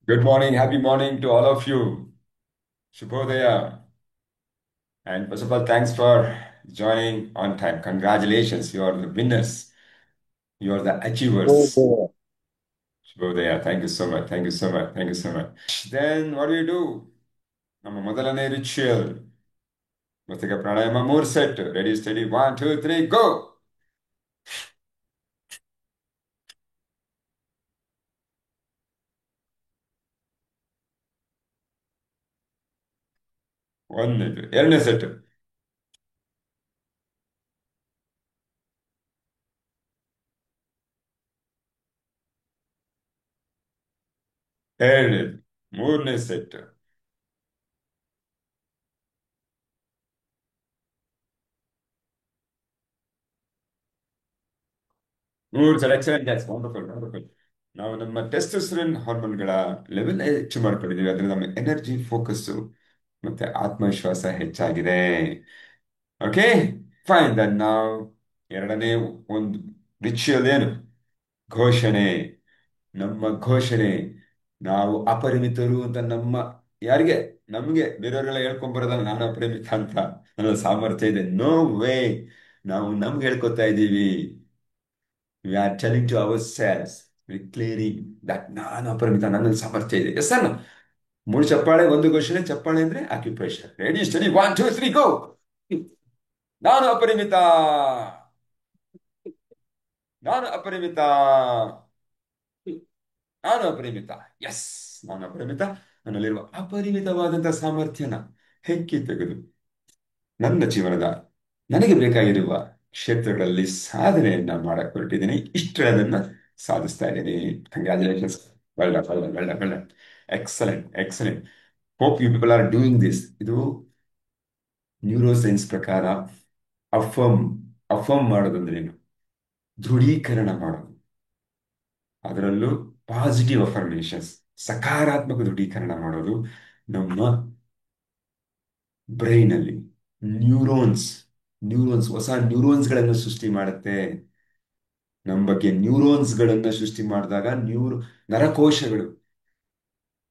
Good morning, happy morning to all of you. Shubhodaya. And first of all, thanks for joining on time. Congratulations, you are the winners. You are the achievers. Oh, Shubhodaya. Thank you so much. Thank you so much. Thank you so much. Then what do you do? ನಮ್ಮ ಮೊದಲನೇ ritual ಮಸ್ತಿಕ ಪ್ರಾಣಾಯಾಮ ಮೂರು set ready steady 1 2 3 ಗೋ. ಒಂದನೇದು ಎರಡನೇ set. ಎರಡನೇದು ಮೂರನೇ set. ಮೂರು set excellent. Wonderful wonderful. ನಾವು ನಮ್ಮ ಟೆಸ್ಟೋಸ್ಟೆರಾನ್ ಹಾರ್ಮೋನ್ಗಳ ಲೆವೆಲ್ ಹೆಚ್ಚು ಮಾಡ್ಕೊಂಡಿದ್ದೀವಿ. ಅದರಿಂದ ನಮ್ಮ ಎನರ್ಜಿ ಫೋಕಸ್ಸು ಮತ್ತೆ ಆತ್ಮವಿಶ್ವಾಸ ಹೆಚ್ಚಾಗಿದೆ. Okay, fine. ದನ್ ನಾವು ಎರಡನೇ ಒಂದು ರಿಚುವಲ್ ಏನು? ಘೋಷಣೆ. ನಮ್ಮ ಘೋಷಣೆ. ನಾವು ಅಪರಿಮಿತರು ಅಂತ ಯಾರಿಗೆ? ನಮಗೆ ಬೇರೆಯವ್ರಿಗೆಲ್ಲ ಹೇಳ್ಕೊಂಬರೋದಲ್ಲ ನಾನು ಅಪರಿಮಿತ ಅಂತ. ನನ್ನ ಸಾಮರ್ಥ್ಯ ಇದೆ. No way. ನಾವು ನಮ್ಗೆ ಹೇಳ್ಕೊತಾ ಇದ್ದೀವಿ. We are telling to ourselves very clearly that ನಾನು ಅಪರಿಮಿತ, ನನ್ನಲ್ಲಿ ಸಾಮರ್ಥ್ಯ ಇದೆ. ಎಸ್ ಅನ್ನ ಮೂರು ಚಪ್ಪಾಳೆ, ಒಂದು ಘೋಷಣೆ. ಚಪ್ಪಾಳೆ ಅಂದ್ರೆ ಆಕ್ಯುಪೇಷನ್. Ready steady 1 2 3 go. ನಾನು ಅಪರಿಮಿತ. ನಾನು ಅಪರಿಮಿತ. ನಾನು ಅಪರಿಮಿತ. ಎಸ್, ನಾನು ಅಪರಿಮಿತ. ನನ್ನಲ್ಲಿರುವ ಅಪರಿಮಿತವಾದಂತಹ ಸಾಮರ್ಥ್ಯನ ಹೆಕ್ಕಿ ತೆಗೆದು ನನ್ನ ಜೀವನದ ನನಗೆ ಬೇಕಾಗಿರುವ ಕ್ಷೇತ್ರಗಳಲ್ಲಿ ಸಾಧನೆಯನ್ನ ಮಾಡಕ್ ಹೊರಟಿದ್ದೀನಿ. ಇಷ್ಟನ್ನ ಸಾಧಿಸ್ತಾ ಇದ್ದೀನಿ. Congratulations. Well done, well done, well done, well done. Excellent, excellent. Hope you people are doing this. ಇದು ನ್ಯೂರೋ ಸೈನ್ಸ್ ಪ್ರಕಾರ ಅಫರ್ಮ್ ಅಫರ್ಮ್ ಮಾಡೋದಂದ್ರೇನು? ದೃಢೀಕರಣ ಮಾಡೋದು. ಅದರಲ್ಲೂ ಪಾಸಿಟಿವ್ ಅಫರ್ಮೇಷನ್ಸ್, ಸಕಾರಾತ್ಮಕ ದೃಢೀಕರಣ ಮಾಡೋದು ನಮ್ಮ ಬ್ರೈನ್ ಅಲ್ಲಿ ನ್ಯೂರೋನ್ಸ್ ನ್ಯೂರೋನ್ಸ್ ಹೊಸ ನ್ಯೂರೋನ್ಸ್ಗಳನ್ನು ಸೃಷ್ಟಿ ಮಾಡುತ್ತೆ. ನಮ್ಮ ಬಗ್ಗೆ ನ್ಯೂರೋನ್ಸ್ಗಳನ್ನ ಸೃಷ್ಟಿ ಮಾಡಿದಾಗ ನರಕೋಶಗಳು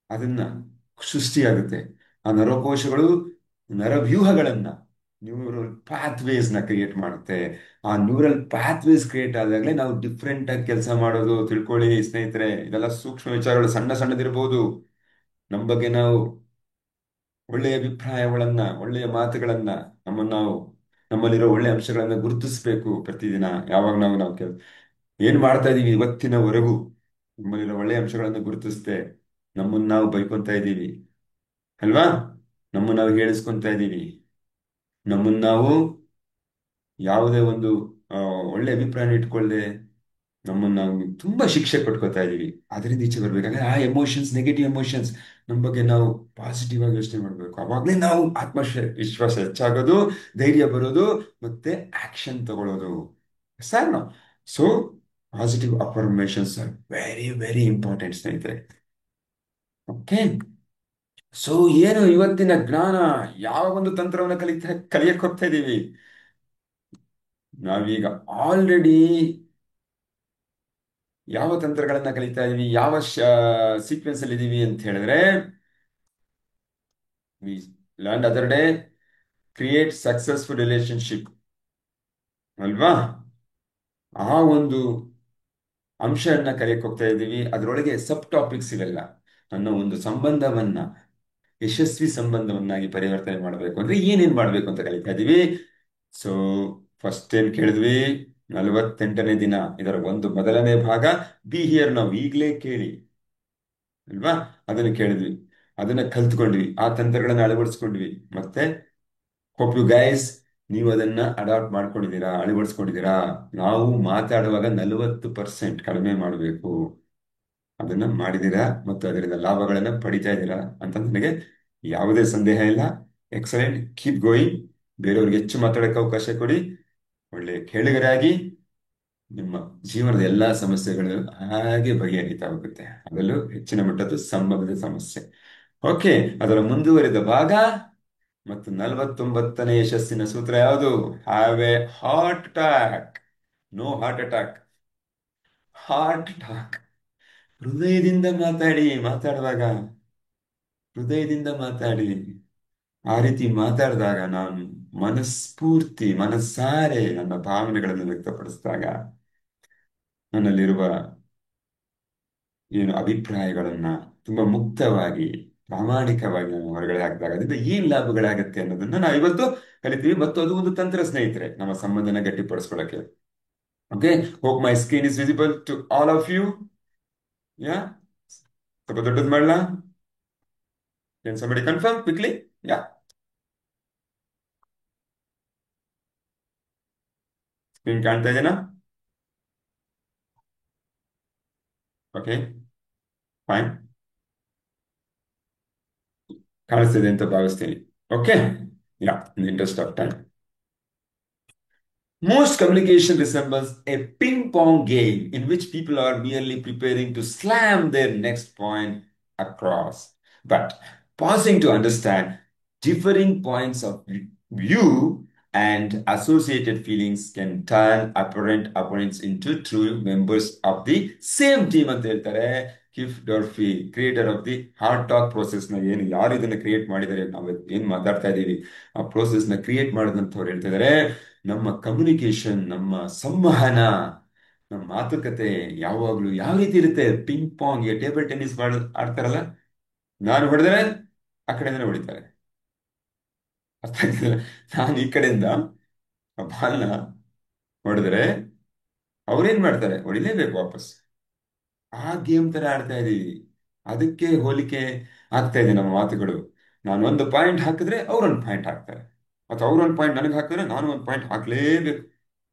ಅದನ್ನ ಸೃಷ್ಟಿಯಾಗುತ್ತೆ. ಆ ನರಕೋಶಗಳು ನರವ್ಯೂಹಗಳನ್ನ, ನ್ಯೂರಲ್ ಪಾತ್ವೇಸ್ ನ ಕ್ರಿಯೇಟ್ ಮಾಡುತ್ತೆ. ಆ ನ್ಯೂರಲ್ ಪಾತ್ವೇಸ್ ಕ್ರಿಯೇಟ್ ಆದಾಗಲೇ ನಾವು ಡಿಫ್ರೆಂಟ್ ಆಗಿ ಕೆಲಸ ಮಾಡೋದು. ತಿಳ್ಕೊಳ್ಳಿ ಸ್ನೇಹಿತರೆ, ಇದೆಲ್ಲ ಸೂಕ್ಷ್ಮ ವಿಚಾರಗಳು. ಸಣ್ಣ ಸಣ್ಣದಿರ್ಬೋದು. ನಮ್ಮ ಬಗ್ಗೆ ನಾವು ಒಳ್ಳೆಯ ಅಭಿಪ್ರಾಯಗಳನ್ನ, ಒಳ್ಳೆಯ ಮಾತುಗಳನ್ನ, ನಾವು ನಮ್ಮಲ್ಲಿರೋ ಒಳ್ಳೆಯ ಅಂಶಗಳನ್ನ ಗುರುತಿಸ್ಬೇಕು. ಪ್ರತಿದಿನ ಯಾವಾಗ ನಾವು ಏನ್ ಮಾಡ್ತಾ ಇದೀವಿ ಇವತ್ತಿನವರೆಗೂ, ನಮ್ಮಲ್ಲಿರೋ ಒಳ್ಳೆಯ ಅಂಶಗಳನ್ನ ಗುರುತಿಸ್ದೆ ನಮ್ಮನ್ನ ನಾವು ಬೈಕೊಂತ ಇದ್ದೀವಿ ಅಲ್ವಾ? ನಮ್ಮನ್ನ ನಾವು ಹೇಳಿಸ್ಕೊಂತ ಇದ್ದೀವಿ. ನಮ್ಮನ್ನ ನಾವು ಯಾವುದೇ ಒಂದು ಆ, ಒಳ್ಳೆ ಅಭಿಪ್ರಾಯ ಇಟ್ಕೊಳ್ಳದೆ ನಮ್ಮನ್ನ ನಾವು ತುಂಬಾ ಶಿಕ್ಷೆ ಕೊಟ್ಕೋತಾ ಇದೀವಿ. ಅದರಿಂದ ಈಚೆ ಬರ್ಬೇಕಾದ್ರೆ ಆ ಎಮೋಷನ್ಸ್, ನೆಗೆಟಿವ್ ಎಮೋಷನ್ಸ್, ನಮ್ಮ ಬಗ್ಗೆ ನಾವು ಪಾಸಿಟಿವ್ ಆಗಿ ಯೋಚನೆ ಮಾಡ್ಬೇಕು. ಅವಾಗಲೇ ನಾವು ವಿಶ್ವಾಸ ಹೆಚ್ಚಾಗೋದು, ಧೈರ್ಯ ಬರೋದು, ಮತ್ತೆ ಆಕ್ಷನ್ ತಗೊಳ್ಳೋದು. ಸರ್ ನಾವು so positive affirmations are very very important ಸ್ನೇಹಿತರೆ. ಓಕೆ, ಸೊ ಏನು ಇವತ್ತಿನ ಜ್ಞಾನ? ಯಾವ ಒಂದು ತಂತ್ರವನ್ನು ಕಲಿಯಕ್ಕೆ ಹೋಗ್ತಾ ಇದ್ದೀವಿ? ನಾವೀಗ ಆಲ್ರೆಡಿ ಯಾವ ತಂತ್ರಗಳನ್ನ ಕಲಿತಾ ಇದೀವಿ, ಯಾವ ಸೀಕ್ವೆನ್ಸ್ ಅಲ್ಲಿ ಇದೀವಿ ಅಂತ ಹೇಳಿದ್ರೆ, we learn other day create successful relationship ಅಲ್ವಾ? ಆ ಒಂದು ಅಂಶವನ್ನ ಕಲಿಯಕ್ಕೆ ಹೋಗ್ತಾ ಇದ್ದೀವಿ. ಅದರೊಳಗೆ ಸಬ್ ಟಾಪಿಕ್ಸ್ ಇವೆಲ್ಲ. ನನ್ನ ಒಂದು ಸಂಬಂಧವನ್ನ ಯಶಸ್ವಿ ಸಂಬಂಧವನ್ನಾಗಿ ಪರಿವರ್ತನೆ ಮಾಡಬೇಕು ಅಂದ್ರೆ ಏನೇನ್ ಮಾಡ್ಬೇಕು ಅಂತ ಕಲಿತಾ ಇದೀವಿ. ಸೊ ಫಸ್ಟ್ ಏನ್ ಕೇಳಿದ್ವಿ? 48ನೇ ದಿನ, ಇದರ ಒಂದು ಮೊದಲನೇ ಭಾಗ. ಬಿ ಹಿಯರ್ ನಾವು, ಈಗಲೇ ಕೇಳಿ ಅಲ್ವಾ? ಅದನ್ನು ಕೇಳಿದ್ವಿ, ಅದನ್ನ ಕಲ್ತ್ಕೊಂಡ್ವಿ, ಆ ತಂತ್ರಗಳನ್ನ ಅಳವಡಿಸ್ಕೊಂಡ್ವಿ. ಮತ್ತೆ ಹೋಪ್ ಯು ಗೈಸ್ ನೀವು ಅದನ್ನ ಅಡಾಪ್ಟ್ ಮಾಡ್ಕೊಂಡಿದ್ದೀರಾ, ಅಳವಡಿಸ್ಕೊಂಡಿದ್ದೀರಾ. ನಾವು ಮಾತಾಡುವಾಗ 40% ಕಡಿಮೆ ಮಾಡಬೇಕು. ಅದನ್ನ ಮಾಡಿದ್ದೀರಾ ಮತ್ತು ಅದರಿಂದ ಲಾಭಗಳನ್ನ ಪಡಿತಾ ಇದ್ದೀರಾ ಅಂತ ನನಗೆ ಯಾವುದೇ ಸಂದೇಹ ಇಲ್ಲ. Excellent, keep going. ಬೇರೆಯವ್ರಿಗೆ ಹೆಚ್ಚು ಮಾತಾಡೋಕೆ ಅವಕಾಶ ಕೊಡಿ. ಒಳ್ಳೆ ಕೇಳುಗರಾಗಿ ನಿಮ್ಮ ಜೀವನದ ಎಲ್ಲಾ ಸಮಸ್ಯೆಗಳು ಹಾಗೆ ಬಗೆಹರಿತಾ ಹೋಗುತ್ತೆ. ಅದರಲ್ಲೂ ಹೆಚ್ಚಿನ ಮಟ್ಟದ ಸಂಬಂಧದ ಸಮಸ್ಯೆ. ಓಕೆ, ಅದರ ಮುಂದುವರಿದ ಭಾಗ ಮತ್ತು 49ನೇ ಯಶಸ್ಸಿನ ಸೂತ್ರ ಯಾವುದು? Have a heart attack. No heart attack, heart attack. ಹೃದಯದಿಂದ ಮಾತಾಡಿ, ಮಾತಾಡುವಾಗ ಹೃದಯದಿಂದ ಮಾತಾಡಿ. ಆ ರೀತಿ ಮಾತಾಡಿದಾಗ ನಾನು ಮನಸ್ಫೂರ್ತಿ ಮನಸ್ಸಾರೆ ನನ್ನ ಭಾವನೆಗಳನ್ನು ವ್ಯಕ್ತಪಡಿಸಿದಾಗ ನನ್ನಲ್ಲಿರುವ ಏನು ಅಭಿಪ್ರಾಯಗಳನ್ನ ತುಂಬಾ ಮುಕ್ತವಾಗಿ ಪ್ರಾಮಾಣಿಕವಾಗಿ ನಾನು ಹೊರಗಡೆ ಹಾಕಿದಾಗ ಅದರಿಂದ ಏನ್ ಲಾಭಗಳಾಗತ್ತೆ ಅನ್ನೋದನ್ನ ನಾವು ಇವತ್ತು ಕಲಿತೀವಿ. ಮತ್ತು ಅದು ಒಂದು ತಂತ್ರ ಸ್ನೇಹಿತರೆ, ನಮ್ಮ ಸಂಬಂಧನ ಗಟ್ಟಿಪಡಿಸ್ಕೊಳ್ಳಕ್ಕೆ. Okay, hope my screen is visible to all of you. Yeah, ಸ್ವಲ್ಪ ದೊಡ್ಡದು ಮಾಡ್ಲಾ? Can somebody confirm quickly? Yeah, screen ಕಾಣ್ತಾ ಇದೆನಾ? ಓಕೆ, ಫೈನ್, ಕಾಣಿಸ್ತಿದೆ ಅಂತ ಭಾವಿಸ್ತೀನಿ. Okay, yeah, in interest of time. Most communication resembles a ping pong game in which people are merely preparing to slam their next point across. But pausing to understand differing points of view and associated feelings can turn apparent opponents into true members of the same team ಅಂತ ಹೇಳ್ತಾರೆ. ಕಿಫ್ ಡಾರ್ಫಿ, creator of the heart talk process ನ, ಏನು ಯಾರು ಇದನ್ನ create ಮಾಡಿದ್ದಾರೆ, ನಾವು ಏನ್ ಮಾತಾಡ್ತಾ ಇದ್ದೀವಿ ಆ ಪ್ರೋಸೆಸ್ ನ ಕ್ರಿಯೇಟ್ ಮಾಡಿದಂಥವ್ರು ಹೇಳ್ತಿದ್ದಾರೆ, ನಮ್ಮ ಕಮ್ಯುನಿಕೇಶನ್, ನಮ್ಮ ಸಂವಹನ, ನಮ್ಮ ಮಾತುಕತೆ ಯಾವಾಗ್ಲೂ ಯಾವ ರೀತಿ ಇರುತ್ತೆ? ಪಿಂಗ್ ಪಾಂಗ್, ಟೇಬಲ್ ಟೆನ್ನಿಸ್ ಆಡ್ತಾರಲ್ಲ, ನಾನು ಹೊಡೆದ್ರೆ ಆ ಕಡೆಯಿಂದನೇ ಹೊಡಿತಾರೆ. ಅರ್ಥ ಆಗ್ತಿಲ್ಲ? ನಾನು ಈ ಕಡೆಯಿಂದ ಬಾಲ್ನ ಹೊಡೆದ್ರೆ ಅವ್ರೇನ್ ಮಾಡ್ತಾರೆ? ಹೊಡಿಲೇಬೇಕು ವಾಪಸ್. ಆ ಗೇಮ್ ತರ ಆಡ್ತಾ ಇದೀವಿ. ಅದಕ್ಕೆ ಹೋಲಿಕೆ ಆಗ್ತಾ ಇದೆ ನಮ್ಮ ಮಾತುಗಳು. ನಾನು ಒಂದು ಪಾಯಿಂಟ್ ಹಾಕಿದ್ರೆ ಅವ್ರೊಂದು ಪಾಯಿಂಟ್ ಹಾಕ್ತಾರೆ, ಅಥವಾ ಅವ್ರೊಂದು ಪಾಯಿಂಟ್ ನನಗೆ ಹಾಕಿದ್ರೆ ನಾನು ಒಂದು ಪಾಯಿಂಟ್ ಹಾಕ್ಲೇಬೇಕು.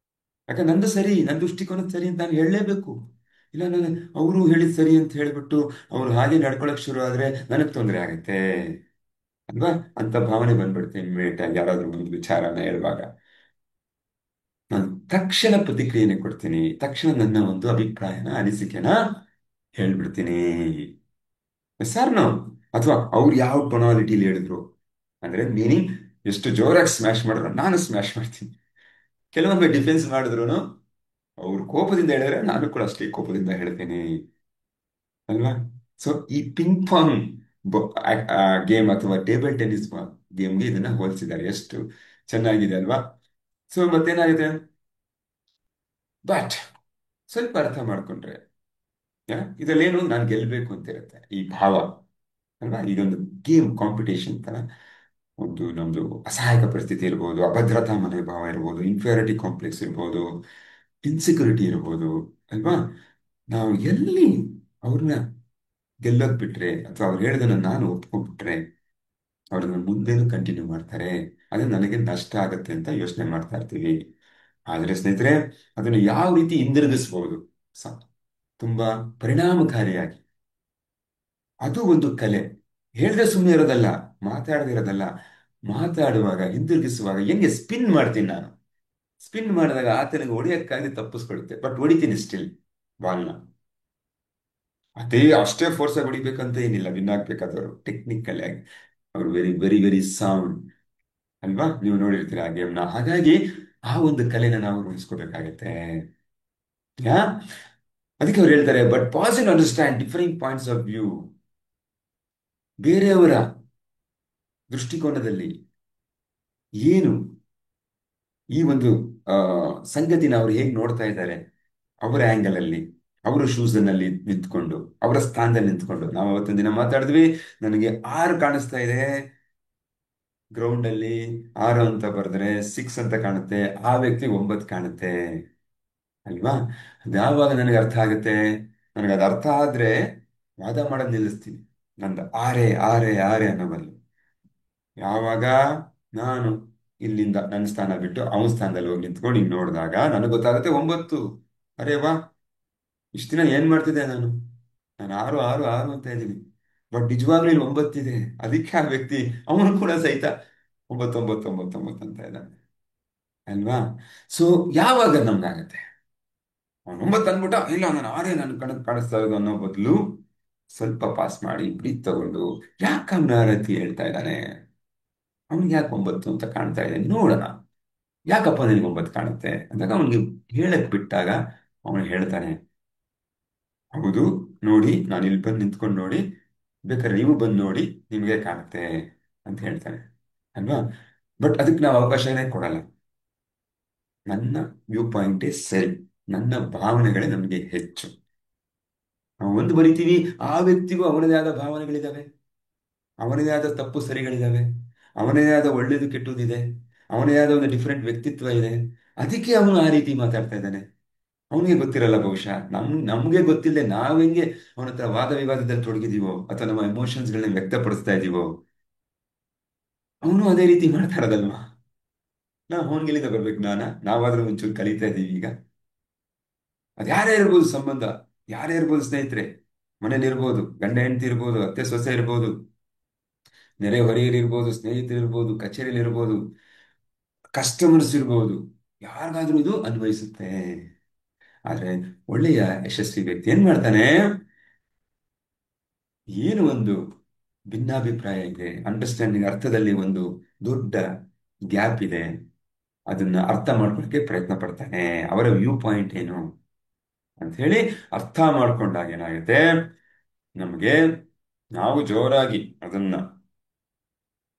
ಯಾಕಂದ್ರೆ ನಂದು ಸರಿ, ನನ್ನ ದೃಷ್ಟಿಕೋನ ಸರಿ ಅಂತ ನಾನು ಹೇಳಲೇಬೇಕು. ಇಲ್ಲ ನಾನು ಅವರು ಹೇಳಿದ್ ಸರಿ ಅಂತ ಹೇಳ್ಬಿಟ್ಟು ಅವ್ರು ಹಾಗೆ ನಡ್ಕೊಳಕ್ ಶುರು ಆದ್ರೆ ನನಗ್ ತೊಂದರೆ ಆಗತ್ತೆ ಅಲ್ವಾ? ಅಂತ ಭಾವನೆ ಬಂದ್ಬಿಡುತ್ತೆ ಇಮ್ಮಿಡಿಯೇಟ್ ಆಗಿ ಯಾರಾದ್ರೂ ಒಂದು ವಿಚಾರನ ಹೇಳುವಾಗ. ನಾನು ತಕ್ಷಣ ಪ್ರತಿಕ್ರಿಯೆನೆ ಕೊಡ್ತೀನಿ, ತಕ್ಷಣ ನನ್ನ ಒಂದು ಅಭಿಪ್ರಾಯನ ಅನಿಸಿಕೆನ ಹೇಳ್ಬಿಡ್ತೀನಿ. ಸರ್ ನಾವು, ಅಥವಾ ಅವ್ರು ಯಾವ ಟೊನಾಲಿಟಿಲಿ ಹೇಳಿದ್ರು ಅಂದ್ರೆ ಮೀನಿಂಗ್, ಎಷ್ಟು ಜೋರಾಗಿ ಸ್ಮ್ಯಾಶ್ ಮಾಡಿದ್ರು ನಾನು ಸ್ಮ್ಯಾಶ್ ಮಾಡ್ತೀನಿ. ಕೆಲವೊಮ್ಮೆ ಡಿಫೆನ್ಸ್ ಮಾಡಿದ್ರು ಅವ್ರು ಕೋಪದಿಂದ ಹೇಳಿದ್ರೆ ನಾನು ಕೂಡ ಅಷ್ಟೇ ಕೋಪದಿಂದ ಹೇಳ್ತೇನೆ ಅಲ್ವಾ? ಸೊ ಈ ಪಿಂಗ್ ಪಾಂಗ್ ಗೇಮ್ ಅಥವಾ ಟೇಬಲ್ ಟೆನ್ನಿಸ್ ಗೇಮ್ಗೆ ಇದನ್ನ ಹೋಲಿಸಿದ್ದಾರೆ. ಎಷ್ಟು ಚೆನ್ನಾಗಿದೆ ಅಲ್ವಾ? ಸೊ ಮತ್ತೇನಾಗಿದೆ? ಬಟ್ ಸ್ವಲ್ಪ ಅರ್ಥ ಮಾಡ್ಕೊಂಡ್ರೆ ಇದರಲ್ಲೇನು, ನಾನು ಗೆಲ್ಬೇಕು ಅಂತ ಇರುತ್ತೆ ಈ ಭಾವ ಅಲ್ವಾ? ಇದೊಂದು ಗೇಮ್ ಕಾಂಪಿಟೇಷನ್ ತರ. ಒಂದು ನಮ್ದು ಅಸಹಾಯಕ ಪರಿಸ್ಥಿತಿ ಇರ್ಬೋದು, ಅಭದ್ರತಾ ಮನೋಭಾವ ಇರ್ಬೋದು, ಇನ್ಫಿಯಾರಿಟಿ ಕಾಂಪ್ಲೆಕ್ಸ್ ಇರ್ಬೋದು, ಇನ್ಸೆಕ್ಯೂರಿಟಿ ಇರ್ಬೋದು ಅಲ್ವಾ? ನಾವು ಎಲ್ಲಿ ಅವ್ರನ್ನ ಗೆಲ್ಲೋದ್ ಬಿಟ್ರೆ, ಅಥವಾ ಅವ್ರು ಹೇಳಿದನ್ನ ನಾನು ಒಪ್ಕೊಂಡ್ಬಿಟ್ರೆ ಅವ್ರನ್ನ ಮುಂದೆನೂ ಕಂಟಿನ್ಯೂ ಮಾಡ್ತಾರೆ, ಅದು ನನಗೆ ನಷ್ಟ ಆಗತ್ತೆ ಅಂತ ಯೋಚನೆ ಮಾಡ್ತಾ ಇರ್ತೀವಿ. ಆದ್ರೆ ಸ್ನೇಹಿತರೆ, ಅದನ್ನು ಯಾವ ರೀತಿ ಹಿಂದಿರುಗಿಸ್ಬೋದು ಸ- ತುಂಬಾ ಪರಿಣಾಮಕಾರಿಯಾಗಿ, ಅದು ಒಂದು ಕಲೆ. ಹೇಳ್ದೆ ಸುಮ್ಮನೆ ಇರೋದಲ್ಲ, ಮಾತಾಡದೇ ಇರೋದಲ್ಲ, ಮಾತಾಡುವಾಗ ಹಿಂದಿರುಗಿಸುವಾಗ ಹೆಂಗೆ ಸ್ಪಿನ್ ಮಾಡ್ತೀನಿ ನಾನು. ಸ್ಪಿನ್ ಮಾಡಿದಾಗ ಆತನಿಗೆ ಹೊಡಿಯಕ್ಕಾಗಿ ತಪ್ಪಿಸ್ಕೊಳುತ್ತೆ, ಬಟ್ ಹೊಡಿತೀನಿ ಸ್ಟಿಲ್ ಬಾಲ್ನ. ಅದೇ ಅಷ್ಟೇ ಫೋರ್ಸ್ ಆಗಿ ಹೊಡಿಬೇಕಂತ ಏನಿಲ್ಲ, ವಿನ್ ಆಗ್ಬೇಕಾದವರು ಟೆಕ್ನಿಕಲ್ ಆಗಿ ಅವರು ವೆರಿ ವೆರಿ ವೆರಿ ಸೌಂಡ್ ಅಲ್ವಾ? ನೀವು ನೋಡಿರ್ತೀರ ಆ ಗೇಮ್ನ. ಹಾಗಾಗಿ ಆ ಒಂದು ಕಲೆನ ನಾವು ರೂಢಿಸ್ಕೋಬೇಕಾಗತ್ತೆ. ಯಾ, ಅದಕ್ಕೆ ಅವ್ರು ಹೇಳ್ತಾರೆ, but pass and understand differing points of view. ಬೇರೆಯವರ ದೃಷ್ಟಿಕೋನದಲ್ಲಿ ಏನು ಈ ಒಂದು ಆ ಸಂಗತಿನ ಅವ್ರು ಹೇಗೆ ನೋಡ್ತಾ ಇದ್ದಾರೆ, ಅವರ ಆಂಗಲ್ ಅಲ್ಲಿ, ಅವರ ಶೂಸ್ ನಲ್ಲಿ ನಿಂತ್ಕೊಂಡು, ಅವರ ಸ್ಥಾನದಲ್ಲಿ ನಿಂತ್ಕೊಂಡು. ನಾವು ಅವತ್ತೊಂದು ದಿನ ಮಾತಾಡಿದ್ವಿ, ನನಗೆ 6 ಕಾಣಿಸ್ತಾ ಇದೆ ಗ್ರೌಂಡ್ ಅಲ್ಲಿ, 6 ಅಂತ ಬರೆದ್ರೆ 6 ಅಂತ ಕಾಣುತ್ತೆ, ಆ ವ್ಯಕ್ತಿ 9 ಕಾಣುತ್ತೆ ಅಲ್ವಾ? ಅದು ಯಾವಾಗ ನನಗೆ ಅರ್ಥ ಆಗುತ್ತೆ? ನನಗೆ ಅದು ಅರ್ಥ ಆದ್ರೆ ವಾದ ಮಾಡೋದು ನಿಲ್ಲಿಸ್ತೀನಿ. ನಂದು ಆರೆ ಆರೆ ಆರೆ ಅನ್ನೋ ಬದಲು ಯಾವಾಗ ನಾನು ಇಲ್ಲಿಂದ ನನ್ನ ಸ್ಥಾನ ಬಿಟ್ಟು ಅವನ ಸ್ಥಾನದಲ್ಲಿ ಹೋಗಿ ನಿಂತ್ಕೊಂಡು ಹಿಂಗ್ ನೋಡಿದಾಗ ನನಗೆ ಗೊತ್ತಾಗುತ್ತೆ 9. ಅರೆ ವಾ, ಇಷ್ಟು ದಿನ ಏನ್ ಮಾಡ್ತಿದ್ದೆ ನಾನು? ನಾನು ಆರು ಆರು ಆರು ಅಂತ ಇದ್ದೀನಿ, ಬಟ್ ನಿಜವಾಗ್ಲೂ ಇಲ್ಲಿ 9 ಇದೆ. ಅದಕ್ಕೆ ಆ ವ್ಯಕ್ತಿ ಅವನು ಕೂಡ ಸಹಿತ 9 9 9 9 ಅಂತ ಇದ್ದಾನೆ ಅಲ್ವಾ? ಸೊ ಯಾವಾಗ ನಮ್ಗಾಗತ್ತೆ ಅವ್ನು 9 ಅಂದ್ಬಿಟ್ಟ, ಇಲ್ಲ ನಾನು ಆರೇ ನನ್ನ ಕಣಕ್ ಕಾಣಿಸ್ತಾ ಇರೋದು ಅನ್ನೋ ಬದಲು ಸ್ವಲ್ಪ ಪಾಸ್ ಮಾಡಿ ಬ್ರೀತ್ ತಗೊಂಡು, ಯಾಕೆ ಅವ್ನ ಆ ರೀತಿ ಹೇಳ್ತಾ ಇದ್ದಾನೆ, ಅವ್ನಿಗೆ ಯಾಕೆ 9 ಅಂತ ಕಾಣ್ತಾ ಇದೆ ನೋಡೋಣ, ಯಾಕಪ್ಪ ನಿನಗೆ 9 ಕಾಣುತ್ತೆ ಅಂದಾಗ ಅವನಿಗೆ ಹೇಳಕ್ ಬಿಟ್ಟಾಗ ಅವನು ಹೇಳ್ತಾನೆ, ಹೌದು ನೋಡಿ, ನಾನು ಇಲ್ಲಿ ಬಂದು ನಿಂತ್ಕೊಂಡು ನೋಡಿ, ಬೇಕಾದ್ರೆ ನೀವು ಬಂದು ನೋಡಿ, ನಿಮಗೆ ಕಾಣುತ್ತೆ ಅಂತ ಹೇಳ್ತಾನೆ ಅಲ್ವಾ. ಬಟ್ ಅದಕ್ಕೆ ನಾವು ಅವಕಾಶನೇ ಕೊಡಲ್ಲ. ನನ್ನ ವ್ಯೂ ಪಾಯಿಂಟೇ ಸರಿ, ನನ್ನ ಭಾವನೆಗಳೇ ನಮಗೆ ಹೆಚ್ಚು. ನಾವು ಒಂದು ಬರಿತೀವಿ, ಆ ವ್ಯಕ್ತಿಗೂ ಅವನದೇ ಆದ ಭಾವನೆಗಳಿದಾವೆ, ಅವನದೇ ಆದ ತಪ್ಪು ಸರಿಗಳಿದಾವೆ, ಅವನದೇ ಆದ ಒಳ್ಳೇದು ಕೆಟ್ಟುದಿದೆ, ಅವನದೇ ಆದ ಒಂದು ಡಿಫ್ರೆಂಟ್ ವ್ಯಕ್ತಿತ್ವ ಇದೆ. ಅದಕ್ಕೆ ಅವನು ಆ ರೀತಿ ಮಾತಾಡ್ತಾ ಇದ್ದಾನೆ. ಅವನಿಗೆ ಗೊತ್ತಿರಲ್ಲ ಬಹುಶಃ. ನಮ್ಗೆ ಗೊತ್ತಿಲ್ಲದೆ ನಾವ್ ಹೆಂಗೆ ಅವನ ಹತ್ರ ವಾದ ವಿವಾದದಲ್ಲಿ ತೊಡಗಿದೀವೋ ಅಥವಾ ನಮ್ಮ ಎಮೋಷನ್ಸ್ಗಳನ್ನ ವ್ಯಕ್ತಪಡಿಸ್ತಾ ಇದೀವೋ, ಅವನು ಅದೇ ರೀತಿ ಮಾಡ್ತಾ ಇರೋದಲ್ವಾ. ನಾವು ಅವನ್ಗೆಲ್ಲಿಂದ ಬರ್ಬೇಕು ಜ್ಞಾನ? ನಾವಾದ್ರೂ ಒಂಚೂರು ಕಲಿತಾ ಇದೀವಿ ಈಗ. ಅದು ಯಾರೇ ಇರ್ಬೋದು ಸಂಬಂಧ, ಯಾರೇ ಇರ್ಬೋದು ಸ್ನೇಹಿತರೆ, ಮನೇಲಿ ಇರ್ಬೋದು, ಗಂಡ ಹೆಂಡತಿ ಇರ್ಬೋದು, ಅತ್ತೆ ಸೊಸೆ ಇರ್ಬೋದು, ನೆರೆ ಹೊರೆಯರು ಇರ್ಬೋದು, ಸ್ನೇಹಿತರು ಇರ್ಬೋದು, ಕಚೇರಿಯಲ್ಲಿ ಇರ್ಬೋದು, ಕಸ್ಟಮರ್ಸ್ ಇರ್ಬೋದು, ಯಾರಿಗಾದ್ರೂ ಇದು ಅನ್ವಯಿಸುತ್ತೆ. ಆದ್ರೆ ಒಳ್ಳೆಯ ಯಶಸ್ವಿ ವ್ಯಕ್ತಿ ಏನ್ ಮಾಡ್ತಾನೆ? ಏನು ಒಂದು ಭಿನ್ನಾಭಿಪ್ರಾಯ ಇದೆ, ಅಂಡರ್ಸ್ಟ್ಯಾಂಡಿಂಗ್ ಅರ್ಥದಲ್ಲಿ ಒಂದು ದೊಡ್ಡ ಗ್ಯಾಪ್ ಇದೆ, ಅದನ್ನ ಅರ್ಥ ಮಾಡ್ಕೊಳ್ಳೋಕೆ ಪ್ರಯತ್ನ ಪಡ್ತಾನೆ. ಅವರ ವ್ಯೂ ಪಾಯಿಂಟ್ ಏನು ಅಂತ ಹೇಳಿ ಅರ್ಥ ಮಾಡ್ಕೊಂಡಾಗ ಏನಾಗುತ್ತೆ ನಮಗೆ, ನಾವು ಜೋರಾಗಿ ಅದನ್ನ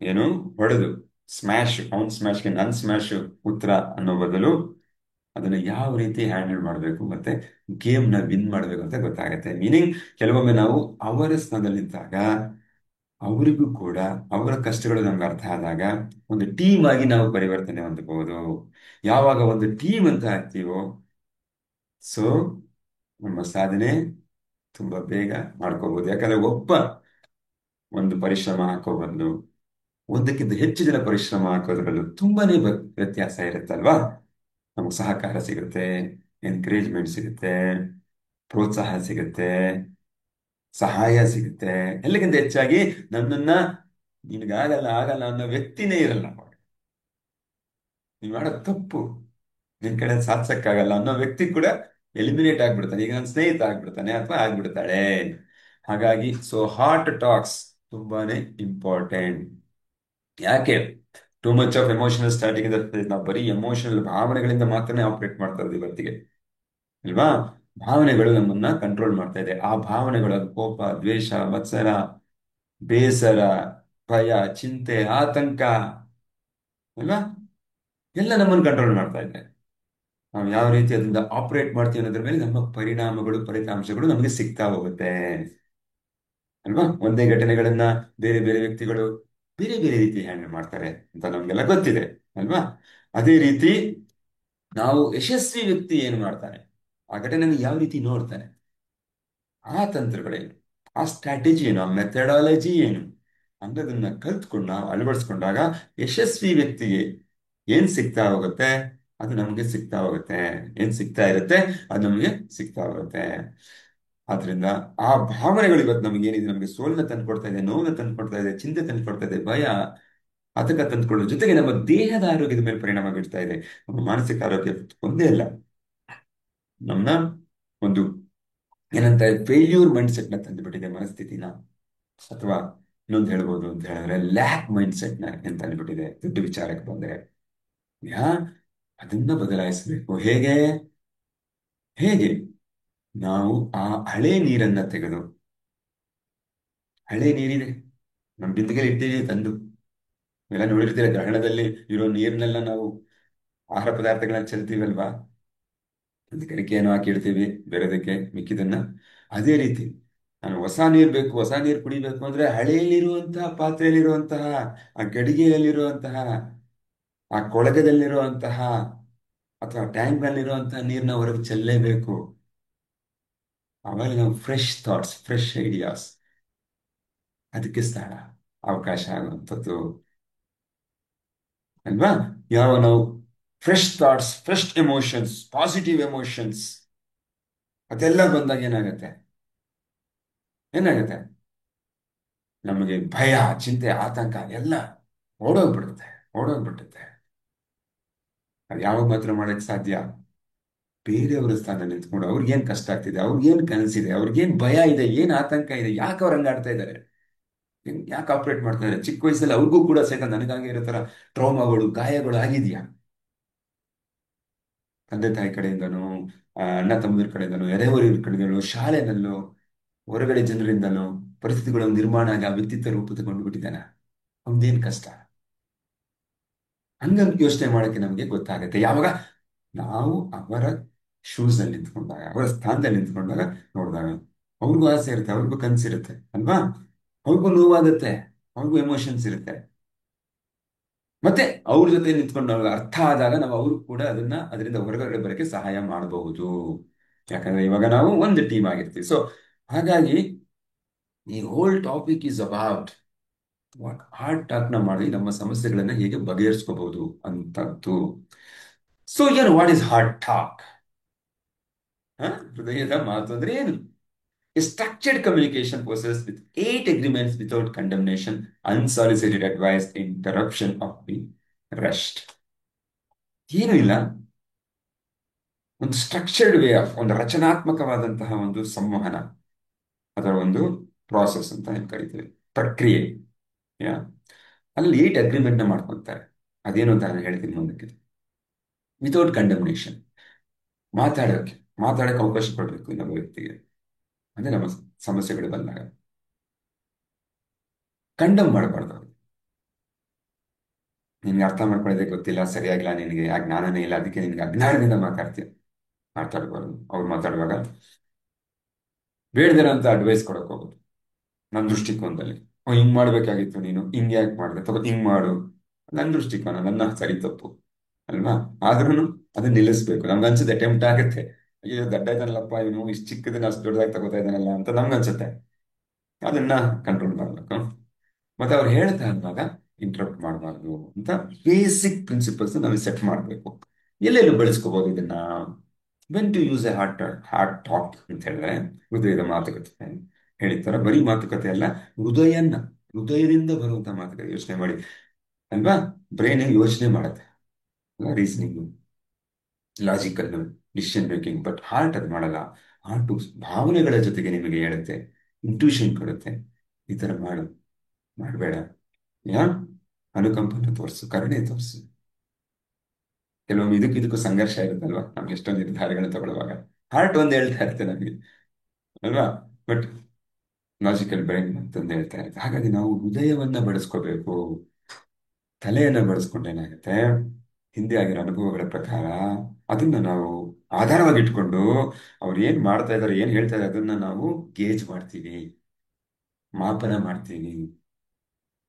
ಏನು ಹೊಡೆದು ಸ್ಮ್ಯಾಶ್, ಅವನ್ ಸ್ಮ್ಯಾಶ್ಗೆ ನನ್ ಸ್ಮ್ಯಾಶ್ ಉತ್ತರ ಅನ್ನೋ ಬದಲು ಅದನ್ನ ಯಾವ ರೀತಿ ಹ್ಯಾಂಡಲ್ ಮಾಡಬೇಕು ಮತ್ತೆ ಗೇಮ್ ನ ವಿನ್ ಮಾಡಬೇಕು ಅಂತ ಗೊತ್ತಾಗುತ್ತೆ. ಮೀನಿಂಗ್, ಕೆಲವೊಮ್ಮೆ ನಾವು ಅವರ ಸ್ಥಾನದಲ್ಲಿದ್ದಾಗ ಅವರಿಗೂ ಕೂಡ ಅವರ ಕಷ್ಟಗಳು ನಮ್ಗೆ ಅರ್ಥ ಆದಾಗ ಒಂದು ಟೀಮ್ ಆಗಿ ನಾವು ಪರಿವರ್ತನೆ ಹೊಂದಬಹುದು. ಯಾವಾಗ ಒಂದು ಟೀಮ್ ಅಂತ ಆಗ್ತೀವೋ, ಸೊ ನಮ್ಮ ಸಾಧನೆ ತುಂಬಾ ಬೇಗ ಮಾಡ್ಕೋಬಹುದು. ಯಾಕಂದ್ರೆ ಒಬ್ಬ ಒಂದು ಪರಿಶ್ರಮ ಹಾಕೋ ಬದಲು ಒಂದಕ್ಕಿಂತ ಹೆಚ್ಚು ಜನ ಪರಿಶ್ರಮ ಹಾಕೋದ್ರಲ್ಲೂ ತುಂಬಾನೇ ವ್ಯತ್ಯಾಸ ಇರುತ್ತಲ್ವಾ. ನಮಗೆ ಸಹಕಾರ ಸಿಗುತ್ತೆ, ಎನ್ಕರೇಜ್ಮೆಂಟ್ ಸಿಗುತ್ತೆ, ಪ್ರೋತ್ಸಾಹ ಸಿಗುತ್ತೆ, ಸಹಾಯ ಸಿಗುತ್ತೆ. ಎಲ್ಲಕ್ಕಿಂತ ಹೆಚ್ಚಾಗಿ ನನ್ನನ್ನ ನಿನಗಾಗಲ್ಲ ಆಗಲ್ಲ ಅನ್ನೋ ವ್ಯಕ್ತಿನೇ ಇರಲ್ಲ ಅವಾಗ. ನೀನ್ ಮಾಡೋ ತಪ್ಪು ನಿನ್ ಕಡೆ ಸಾಧಿಸಕ್ಕಾಗಲ್ಲ ಅನ್ನೋ ವ್ಯಕ್ತಿ ಕೂಡ ಎಲಿಮಿನೇಟ್ ಆಗ್ಬಿಡ್ತಾನೆ. ಈಗ ನನ್ನ ಸ್ನೇಹಿತ ಆಗ್ಬಿಡ್ತಾನೆ ಅಥವಾ ಆಗ್ಬಿಡ್ತಾಳೆ. ಹಾಗಾಗಿ ಸೊ ಹಾರ್ಟ್ ಟಾಕ್ಸ್ ತುಂಬಾನೇ ಇಂಪಾರ್ಟೆಂಟ್. ಯಾಕೆ? Too much of emotional starting ಇಂದ ನಾವು ಬರೀ ಎಮೋಷನಲ್ ಭಾವನೆಗಳಿಂದ ಮಾತ್ರನೇ ಆಪರೇಟ್ ಮಾಡ್ತಾ ಇದ್ದೀವಿ ಇವತ್ತಿಗೆ, ಅಲ್ವಾ. ಭಾವನೆಗಳು ನಮ್ಮನ್ನ ಕಂಟ್ರೋಲ್ ಮಾಡ್ತಾ ಇದೆ. ಆ ಭಾವನೆಗಳು ಕೋಪ, ದ್ವೇಷ, ಮತ್ಸರ, ಬೇಸರ, ಭಯ, ಚಿಂತೆ, ಆತಂಕ, ಅಲ್ವಾ, ಎಲ್ಲ ನಮ್ಮನ್ನು ಕಂಟ್ರೋಲ್ ಮಾಡ್ತಾ ಇದೆ. ನಾವು ಯಾವ ರೀತಿ ಅದರಿಂದ ಆಪರೇಟ್ ಮಾಡ್ತೀವಿ ಅನ್ನೋದ್ರ ಮೇಲೆ ನಮ್ಮ ಪರಿಣಾಮಗಳು, ಫಲಿತಾಂಶಗಳು ನಮಗೆ ಸಿಗ್ತಾ ಹೋಗುತ್ತೆ, ಅಲ್ವಾ. ಒಂದೇ ಘಟನೆಗಳನ್ನ ಬೇರೆ ಬೇರೆ ವ್ಯಕ್ತಿಗಳು ಬೇರೆ ಬೇರೆ ರೀತಿ ಹ್ಯಾಂಡಲ್ ಮಾಡ್ತಾರೆ ಅಂತ ನಮ್ಗೆಲ್ಲ ಗೊತ್ತಿದೆ, ಅಲ್ವಾ. ಅದೇ ರೀತಿ ನಾವು ಯಶಸ್ವಿ ವ್ಯಕ್ತಿ ಏನು ಮಾಡ್ತಾನೆ, ಆ ಘಟನೆಯನ್ನು ಯಾವ ರೀತಿ ನೋಡ್ತಾನೆ, ಆ ತಂತ್ರಗಳೇನು, ಆ ಸ್ಟ್ರಾಟಜಿ ಏನು, ಆ ಮೆಥಡಾಲಜಿ ಏನು ಅನ್ನೋದನ್ನ ಕಲ್ತ್ಕೊಂಡು ನಾವು ಅಳವಡಿಸ್ಕೊಂಡಾಗ ಯಶಸ್ವಿ ವ್ಯಕ್ತಿಗೆ ಏನ್ ಸಿಗ್ತಾ ಹೋಗುತ್ತೆ ಅದು ನಮಗೆ ಸಿಗ್ತಾ ಹೋಗುತ್ತೆ. ಏನ್ ಸಿಗ್ತಾ ಇರುತ್ತೆ ಅದು ನಮಗೆ ಸಿಗ್ತಾ ಹೋಗುತ್ತೆ. ಆದ್ರಿಂದ ಆ ಭಾವನೆಗಳು ಇವತ್ತು ನಮಗೆ ಏನಿದೆ, ನಮಗೆ ಸೋಲನ್ನ ತಂದ್ಕೊಡ್ತಾ ಇದೆ, ನೋವನ್ನ ತಂದ್ಕೊಡ್ತಾ ಇದೆ, ಚಿಂತೆ ತಂದ್ಕೊಡ್ತಾ ಇದೆ, ಭಯ, ಆತಂಕ ತಂದ್ಕೊಳ್ಳೋ ಜೊತೆಗೆ ನಮ್ಮ ದೇಹದ ಆರೋಗ್ಯದ ಮೇಲೆ ಪರಿಣಾಮ ಬೀರ್ತಾ ಇದೆ. ನಮ್ಮ ಮಾನಸಿಕ ಆರೋಗ್ಯ ಒಂದೇ ಅಲ್ಲ, ನಮ್ಮನ್ನ ಒಂದು ಏನಂತ ಫೇಲ್ಯೂರ್ ಮೈಂಡ್ ಸೆಟ್ ನ ತಂದುಬಿಟ್ಟಿದೆ ಮನಸ್ಥಿತಿನ. ಅಥವಾ ಇನ್ನೊಂದು ಹೇಳ್ಬೋದು ಅಂತ ಹೇಳಿದ್ರೆ ಲ್ಯಾಕ್ ಮೈಂಡ್ ಸೆಟ್ ನ ಎಂತ ಅಂದ್ಬಿಟ್ಟಿದೆ. ದುಡ್ಡು ವಿಚಾರಕ್ಕೆ ಬಂದ್ರೆ ಯಾ ಅದನ್ನ ಬದಲಾಯಿಸಬೇಕು. ಹೇಗೆ? ಹೇಗೆ ನಾವು ಆ ಹಳೆ ನೀರನ್ನ ತೆಗೆದು, ಹಳೆ ನೀರಿದೆ ನಮ್ಮ ಬಿಂದಿಗೆ ಇರ್ತೀವಿ ತಂದು, ಎಲ್ಲ ನೋಡಿರ್ತೀರ ಗ್ರಹಣದಲ್ಲಿ ಇರೋ ನೀರ್ನೆಲ್ಲ ನಾವು ಆಹಾರ ಪದಾರ್ಥಗಳನ್ನ ಚೆಲ್ತೀವಲ್ವಾ, ಒಂದು ಗರಿಕೆಯನ್ನು ಹಾಕಿಡ್ತೀವಿ ಬೇರೆದಕ್ಕೆ ಮಿಕ್ಕಿದನ್ನ. ಅದೇ ರೀತಿ ನಾನು ಹೊಸ ನೀರು ಬೇಕು, ಹೊಸ ನೀರು ಕುಡಿಬೇಕು ಅಂದ್ರೆ ಹಳೆಯಲ್ಲಿರುವಂತಹ ಪಾತ್ರೆಯಲ್ಲಿರುವಂತಹ, ಆ ಗಡಿಗೆಯಲ್ಲಿರುವಂತಹ, ಆ ಕೊಳಗದಲ್ಲಿರುವಂತಹ ಅಥವಾ ಟ್ಯಾಂಕ್ ನಲ್ಲಿರುವಂತಹ ನೀರನ್ನ ಹೊರಗೆ ಚೆಲ್ಲೇಬೇಕು. ಆವಾಗ ನಾವು ಫ್ರೆಶ್ ಥಾಟ್ಸ್, ಫ್ರೆಶ್ ಐಡಿಯಾಸ್ ಅದಕ್ಕೆ ಸ್ಥಳ ಅವಕಾಶ ಆಗುವಂಥದ್ದು, ಅಲ್ವಾ. ಯಾವ ನಾವು fresh thoughts, fresh emotions, positive emotions ಅದೆಲ್ಲ ಬಂದಾಗ ಏನಾಗುತ್ತೆ, ಏನಾಗುತ್ತೆ ನಮಗೆ ಭಯ, ಚಿಂತೆ, ಆತಂಕ ಎಲ್ಲ ಓಡೋಗ್ಬಿಡುತ್ತೆ, ಓಡೋಗ್ಬಿಡುತ್ತೆ. ಅದು ಯಾವಾಗ ಮಾತ್ರ ಮಾಡಕ್ ಸಾಧ್ಯ? ಬೇರೆಯವರ ಸ್ಥಾನ ನಿಂತ್ಕೊಂಡು ಅವ್ರಿಗೇನ್ ಕಷ್ಟ ಆಗ್ತಿದೆ, ಅವ್ರಿಗೇನ್ ಕನಸಿದೆ, ಅವ್ರಿಗೇನ್ ಭಯ ಇದೆ, ಏನ್ ಆತಂಕ ಇದೆ, ಯಾಕೆ ಅವ್ರು ಹಂಗಾಡ್ತಾ ಇದ್ದಾರೆ, ಯಾಕೆ ಆಪರೇಟ್ ಮಾಡ್ತಾ ಇದ್ದಾರೆ, ಚಿಕ್ಕ ವಯಸ್ಸಲ್ಲಿ ಅವ್ರಿಗೂ ಕೂಡ ಸಹಿತ ನನಗಾಗಿ ಇರೋ ತರ ಟ್ರಾಮಾಗಳು, ಗಾಯಗಳು ಆಗಿದೆಯಾ? ತಂದೆ ತಾಯಿ ಕಡೆಯಿಂದನೂ, ಅಣ್ಣ ತಮ್ಮದ್ರ ಕಡೆಯಿಂದನೂ, ಎರೆಹೊರೆಯವ್ರ ಕಡೆಯಿಂದನೂ, ಶಾಲೆನಲ್ಲೂ ಹೊರಗಡೆ ಜನರಿಂದನೋ ಪರಿಸ್ಥಿತಿಗಳ ನಿರ್ಮಾಣ ಆಗಿ ಆ ವ್ಯಕ್ತಿತ್ವ ರೂಪ ತಗೊಂಡು ಬಿಟ್ಟಿದ್ದಾನ, ಅವನದೇನ್ ಕಷ್ಟ. ಹಂಗಂತ ಯೋಚನೆ ಮಾಡೋಕೆ ನಮಗೆ ಗೊತ್ತಾಗುತ್ತೆ ಯಾವಾಗ ನಾವು ಅವರ ಶೂಸ್ ಅಲ್ಲಿ ನಿಂತ್ಕೊಂಡಾಗ, ಅವರ ಸ್ಥಾನದಲ್ಲಿ ನಿಂತ್ಕೊಂಡಾಗ, ನೋಡಿದಾಗ. ಅವ್ರಿಗೂ ಆಸೆ ಇರುತ್ತೆ, ಅವ್ರಿಗೂ ಕನಸಿರುತ್ತೆ ಅಲ್ವಾ, ಅವ್ರಿಗೂ ನೋವಾಗುತ್ತೆ, ಅವ್ರಿಗೂ ಎಮೋಷನ್ಸ್ ಇರುತ್ತೆ. ಮತ್ತೆ ಅವ್ರ ಜೊತೆ ನಿಂತ್ಕೊಂಡು ನಾವು ಅರ್ಥ ಆದಾಗ ನಾವು ಅವ್ರು ಕೂಡ ಅದರಿಂದ ಹೊರಗಡೆ ಬರೋಕ್ಕೆ ಸಹಾಯ ಮಾಡಬಹುದು. ಯಾಕಂದ್ರೆ ಇವಾಗ ನಾವು ಒಂದು ಟೀಮ್ ಆಗಿರ್ತೀವಿ. ಸೊ ಹಾಗಾಗಿ ಈ whole topic is about heart talk ನ ಮಾಡಿ ನಮ್ಮ ಸಮಸ್ಯೆಗಳನ್ನ ಹೇಗೆ ಬಗೆಹರಿಸ್ಕೋಬಹುದು ಅಂತದ್ದು. ಸೊ ಏನು ವಾಟ್ ಇಸ್ ಹಾರ್ಟ್ ಟಾಕ್? ಹೃದಯದ ಮಾತು ಅಂದ್ರೆ ಏನು? A structured communication process with 8 agreements without condemnation, unsolicited advice, interruption of being rushed. ಏನು ಇಲ್ಲ, ಒಂದು ಸ್ಟ್ರಕ್ಚರ್ಡ್ ವೇ ಆಫ್, ಒಂದು ರಚನಾತ್ಮಕವಾದಂತಹ ಒಂದು ಸಂವಹನ, ಅದರ ಒಂದು ಪ್ರಾಸೆಸ್ ಅಂತ ಏನ್ ಕರಿತೀವಿ, ಪ್ರಕ್ರಿಯೆ. ಯಾ ಅಲ್ಲಿ 8 ಅಗ್ರಿಮೆಂಟ್ ನ ಮಾಡ್ಕೊಂತಾರೆ. ಅದೇನು ಅಂತ ನಾನು ಹೇಳ್ತೀನಿ ಮುಂದಕ್ಕೆ. ವಿತೌಟ್ ಕಂಡಮ್ನೇಷನ್, ಮಾತಾಡೋಕೆ ಮಾತಾಡಕ್ಕೆ ಅವಕಾಶ ಕೊಡಬೇಕು ಇನ್ನೊಬ್ಬ ವ್ಯಕ್ತಿಗೆ, ಅಂದ್ರೆ ನಮ್ಮ ಸಮಸ್ಯೆಗಳು ಬಂದಾಗ ಕಂಡಮ್ ಮಾಡಬಾರ್ದು. ನಿನ್ಗೆ ಅರ್ಥ ಮಾಡ್ಕೊಳ್ಳೋದೇ ಗೊತ್ತಿಲ್ಲ, ಸರಿಯಾಗಿಲ್ಲ, ನಿನಗೆ ಆ ಜ್ಞಾನನೇ ಇಲ್ಲ, ಅದಕ್ಕೆ ನಿನ್ಗೆ ಅಜ್ಞಾನದಿಂದ ಮಾತಾಡ್ಬಾರ್ದು. ಅವ್ರು ಮಾತಾಡುವಾಗ ಬೇಡದಿರ ಅಂತ ಅಡ್ವೈಸ್ ಕೊಡಕ್ ಹೋಗೋದು ನನ್ನ ದೃಷ್ಟಿಕೋನದಲ್ಲಿ. ಹಿಂಗ್ ಮಾಡ್ಬೇಕಾಗಿತ್ತು, ನೀನು ಹಿಂಗ್ ಯಾಕೆ ಮಾಡಿದೆ, ತಗೋ ಹಿಂಗ್ ಮಾಡು. ನನ್ನ ದೃಷ್ಟಿಕೋನ, ನನ್ನ ಸರಿ ತಪ್ಪು ಅಲ್ವಾ. ಆದ್ರೂ ಅದನ್ನ ನಿಲ್ಲಿಸ್ಬೇಕು. ನಮ್ಗೆ ಅನ್ಸುತ್ತೆ, ಟೆಂಪ್ಟ್ ಆಗುತ್ತೆ, ಅಯ್ಯೋ ದಡ್ಡ ಇದ್ದಾನಲ್ಲಪ್ಪ ಇವನು, ಇಷ್ಟು ಚಿಕ್ಕದನ್ನ ಅಷ್ಟು ದೊಡ್ಡದಾಗಿ ತಗೋತಾ ಇದ್ದಾನಲ್ಲ ಅಂತ ನಮ್ಗೆ ಅನ್ಸುತ್ತೆ. ಅದನ್ನ ಕಂಟ್ರೋಲ್ ಮಾಡ್ಬೇಕು. ಮತ್ತೆ ಅವ್ರು ಹೇಳ್ತಾ ಇರುವಾಗ ಇಂಟರಪ್ಟ್ ಮಾಡಬಾರ್ದು ಅಂತ ಬೇಸಿಕ್ ಪ್ರಿನ್ಸಿಪಲ್ಸ್ ನಾವು ಸೆಟ್ ಮಾಡಬೇಕು. ಎಲ್ಲೆಲ್ಲೂ ಬಳಸ್ಕೋಬಹುದು ಇದನ್ನ. When to use a heart talk ಅಂತ ಹೇಳಿದ್ರೆ, ಹೃದಯದ ಮಾತುಕತೆ ಹೇಳಿರ್ತಾರ. ಬರೀ ಮಾತುಕತೆ ಅಲ್ಲ, ಹೃದಯದಿಂದ ಬರುವಂತ ಮಾತುಕತೆ. ಯೋಚನೆ ಮಾಡಿ ಅಲ್ವಾ, ಬ್ರೈನ್ ಯೋಚನೆ ಮಾಡುತ್ತೆ, reasoning, logical decision making. But heart ಅದು ಮಾಡಲ್ಲ. ಹಾರ್ಟ್ ಭಾವನೆಗಳ ಜೊತೆಗೆ ನಿಮಗೆ ಹೇಳುತ್ತೆ, ಇಂಟ್ಯೂಷನ್ ಕೊಡುತ್ತೆ, ಈ ತರ ಮಾಡು, ಮಾಡಬೇಡ, ಯಾ ಅನುಕಂಪನ ತೋರಿಸು, ಕರುಣೆ ತೋರಿಸು. ಕೆಲವೊಮ್ಮೆ ಇದಕ್ಕೂ ಸಂಘರ್ಷ ಇರುತ್ತಲ್ವಾ, ನಮ್ಗೆ ಎಷ್ಟೊಂದು ನಿರ್ಧಾರಗಳನ್ನು ತಗೊಳ್ಳುವಾಗ. ಹಾರ್ಟ್ ಒಂದು ಹೇಳ್ತಾ ಇರುತ್ತೆ ನಮಗೆ ಅಲ್ವಾ, ಬಟ್ ಲಾಜಿಕಲ್ ಬ್ರೈನ್ ಅಂತಂದು ಹೇಳ್ತಾ ಇರುತ್ತೆ. ಹಾಗಾಗಿ ನಾವು ಹೃದಯವನ್ನ ಬಳಸ್ಕೋಬೇಕು. ತಲೆಯನ್ನ ಬಳಸ್ಕೊಂಡೇನಾಗುತ್ತೆ, ಹಿಂದೆ ಆಗಿರೋ ಅನುಭವಗಳ ಪ್ರಕಾರ ಅದನ್ನ ನಾವು ಆಧಾರವಾಗಿ ಇಟ್ಕೊಂಡು ಅವ್ರು ಏನ್ ಮಾಡ್ತಾ ಇದಾರೆ, ಏನ್ ಹೇಳ್ತಾ ಇದ್ದಾರೆ, ಅದನ್ನ ನಾವು ಗೇಜ್ ಮಾಡ್ತೀವಿ, ಮಾಪನ ಮಾಡ್ತೀವಿ,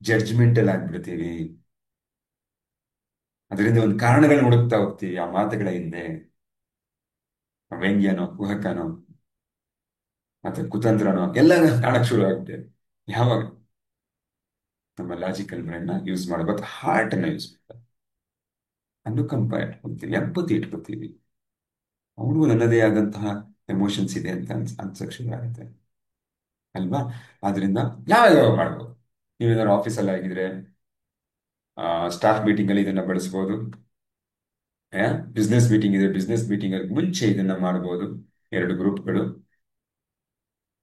ಜಡ್ಜ್ಮೆಂಟಲ್ ಆಗ್ಬಿಡ್ತೀವಿ. ಅದರಿಂದ ಒಂದು ಕಾರಣಗಳನ್ನ ಹುಡುಕ್ತಾ ಹೋಗ್ತೀವಿ ಆ ಮಾತುಗಳ ಹಿಂದೆ. ವ್ಯಂಗ್ಯನೋ, ಕುಹಕನೋ, ಮತ್ತೆ ಕುತಂತ್ರನೋ ಎಲ್ಲ ಕಾಣಕ್ ಶುರು ಆಗುತ್ತೆ. ಯಾವಾಗ ನಮ್ಮ ಲಾಜಿಕಲ್ ಬ್ರೈನ್ ನ ಯೂಸ್ ಮಾಡಬೇಕು, ಹಾರ್ಟ್ ಅನ್ನ ಯೂಸ್ ಮಾಡ್ಬೇಕು. ಅನುಕಂಪ ಇಟ್ಕೊತೀವಿ, ಎಂಪತಿ ಇಟ್ಕೊತೀವಿ. ಅವ್ರಿಗೂ ನನ್ನದೇ ಆದಂತಹ ಎಮೋಷನ್ಸ್ ಇದೆ ಅಂತ ಅನ್ಸಕ್ ಶುರು ಆಗುತ್ತೆ ಅಲ್ವಾ. ಆದ್ರಿಂದ ಯಾವ ಮಾಡ್ಬೋದು. ನೀವೇನಾದ್ರು ಆಫೀಸಲ್ಲಿ ಆಗಿದ್ರೆ ಸ್ಟಾಫ್ ಮೀಟಿಂಗ್ ಅಲ್ಲಿ ಇದನ್ನ ಬಳಸ್ಬೋದು. ಬಿಸ್ನೆಸ್ ಮೀಟಿಂಗ್ ಇದೆ, ಬಿಸ್ನೆಸ್ ಮೀಟಿಂಗ್ ಅಲ್ಲಿ ಮುಂಚೆ ಇದನ್ನ ಮಾಡಬಹುದು. 2 ಗ್ರೂಪ್ಗಳು,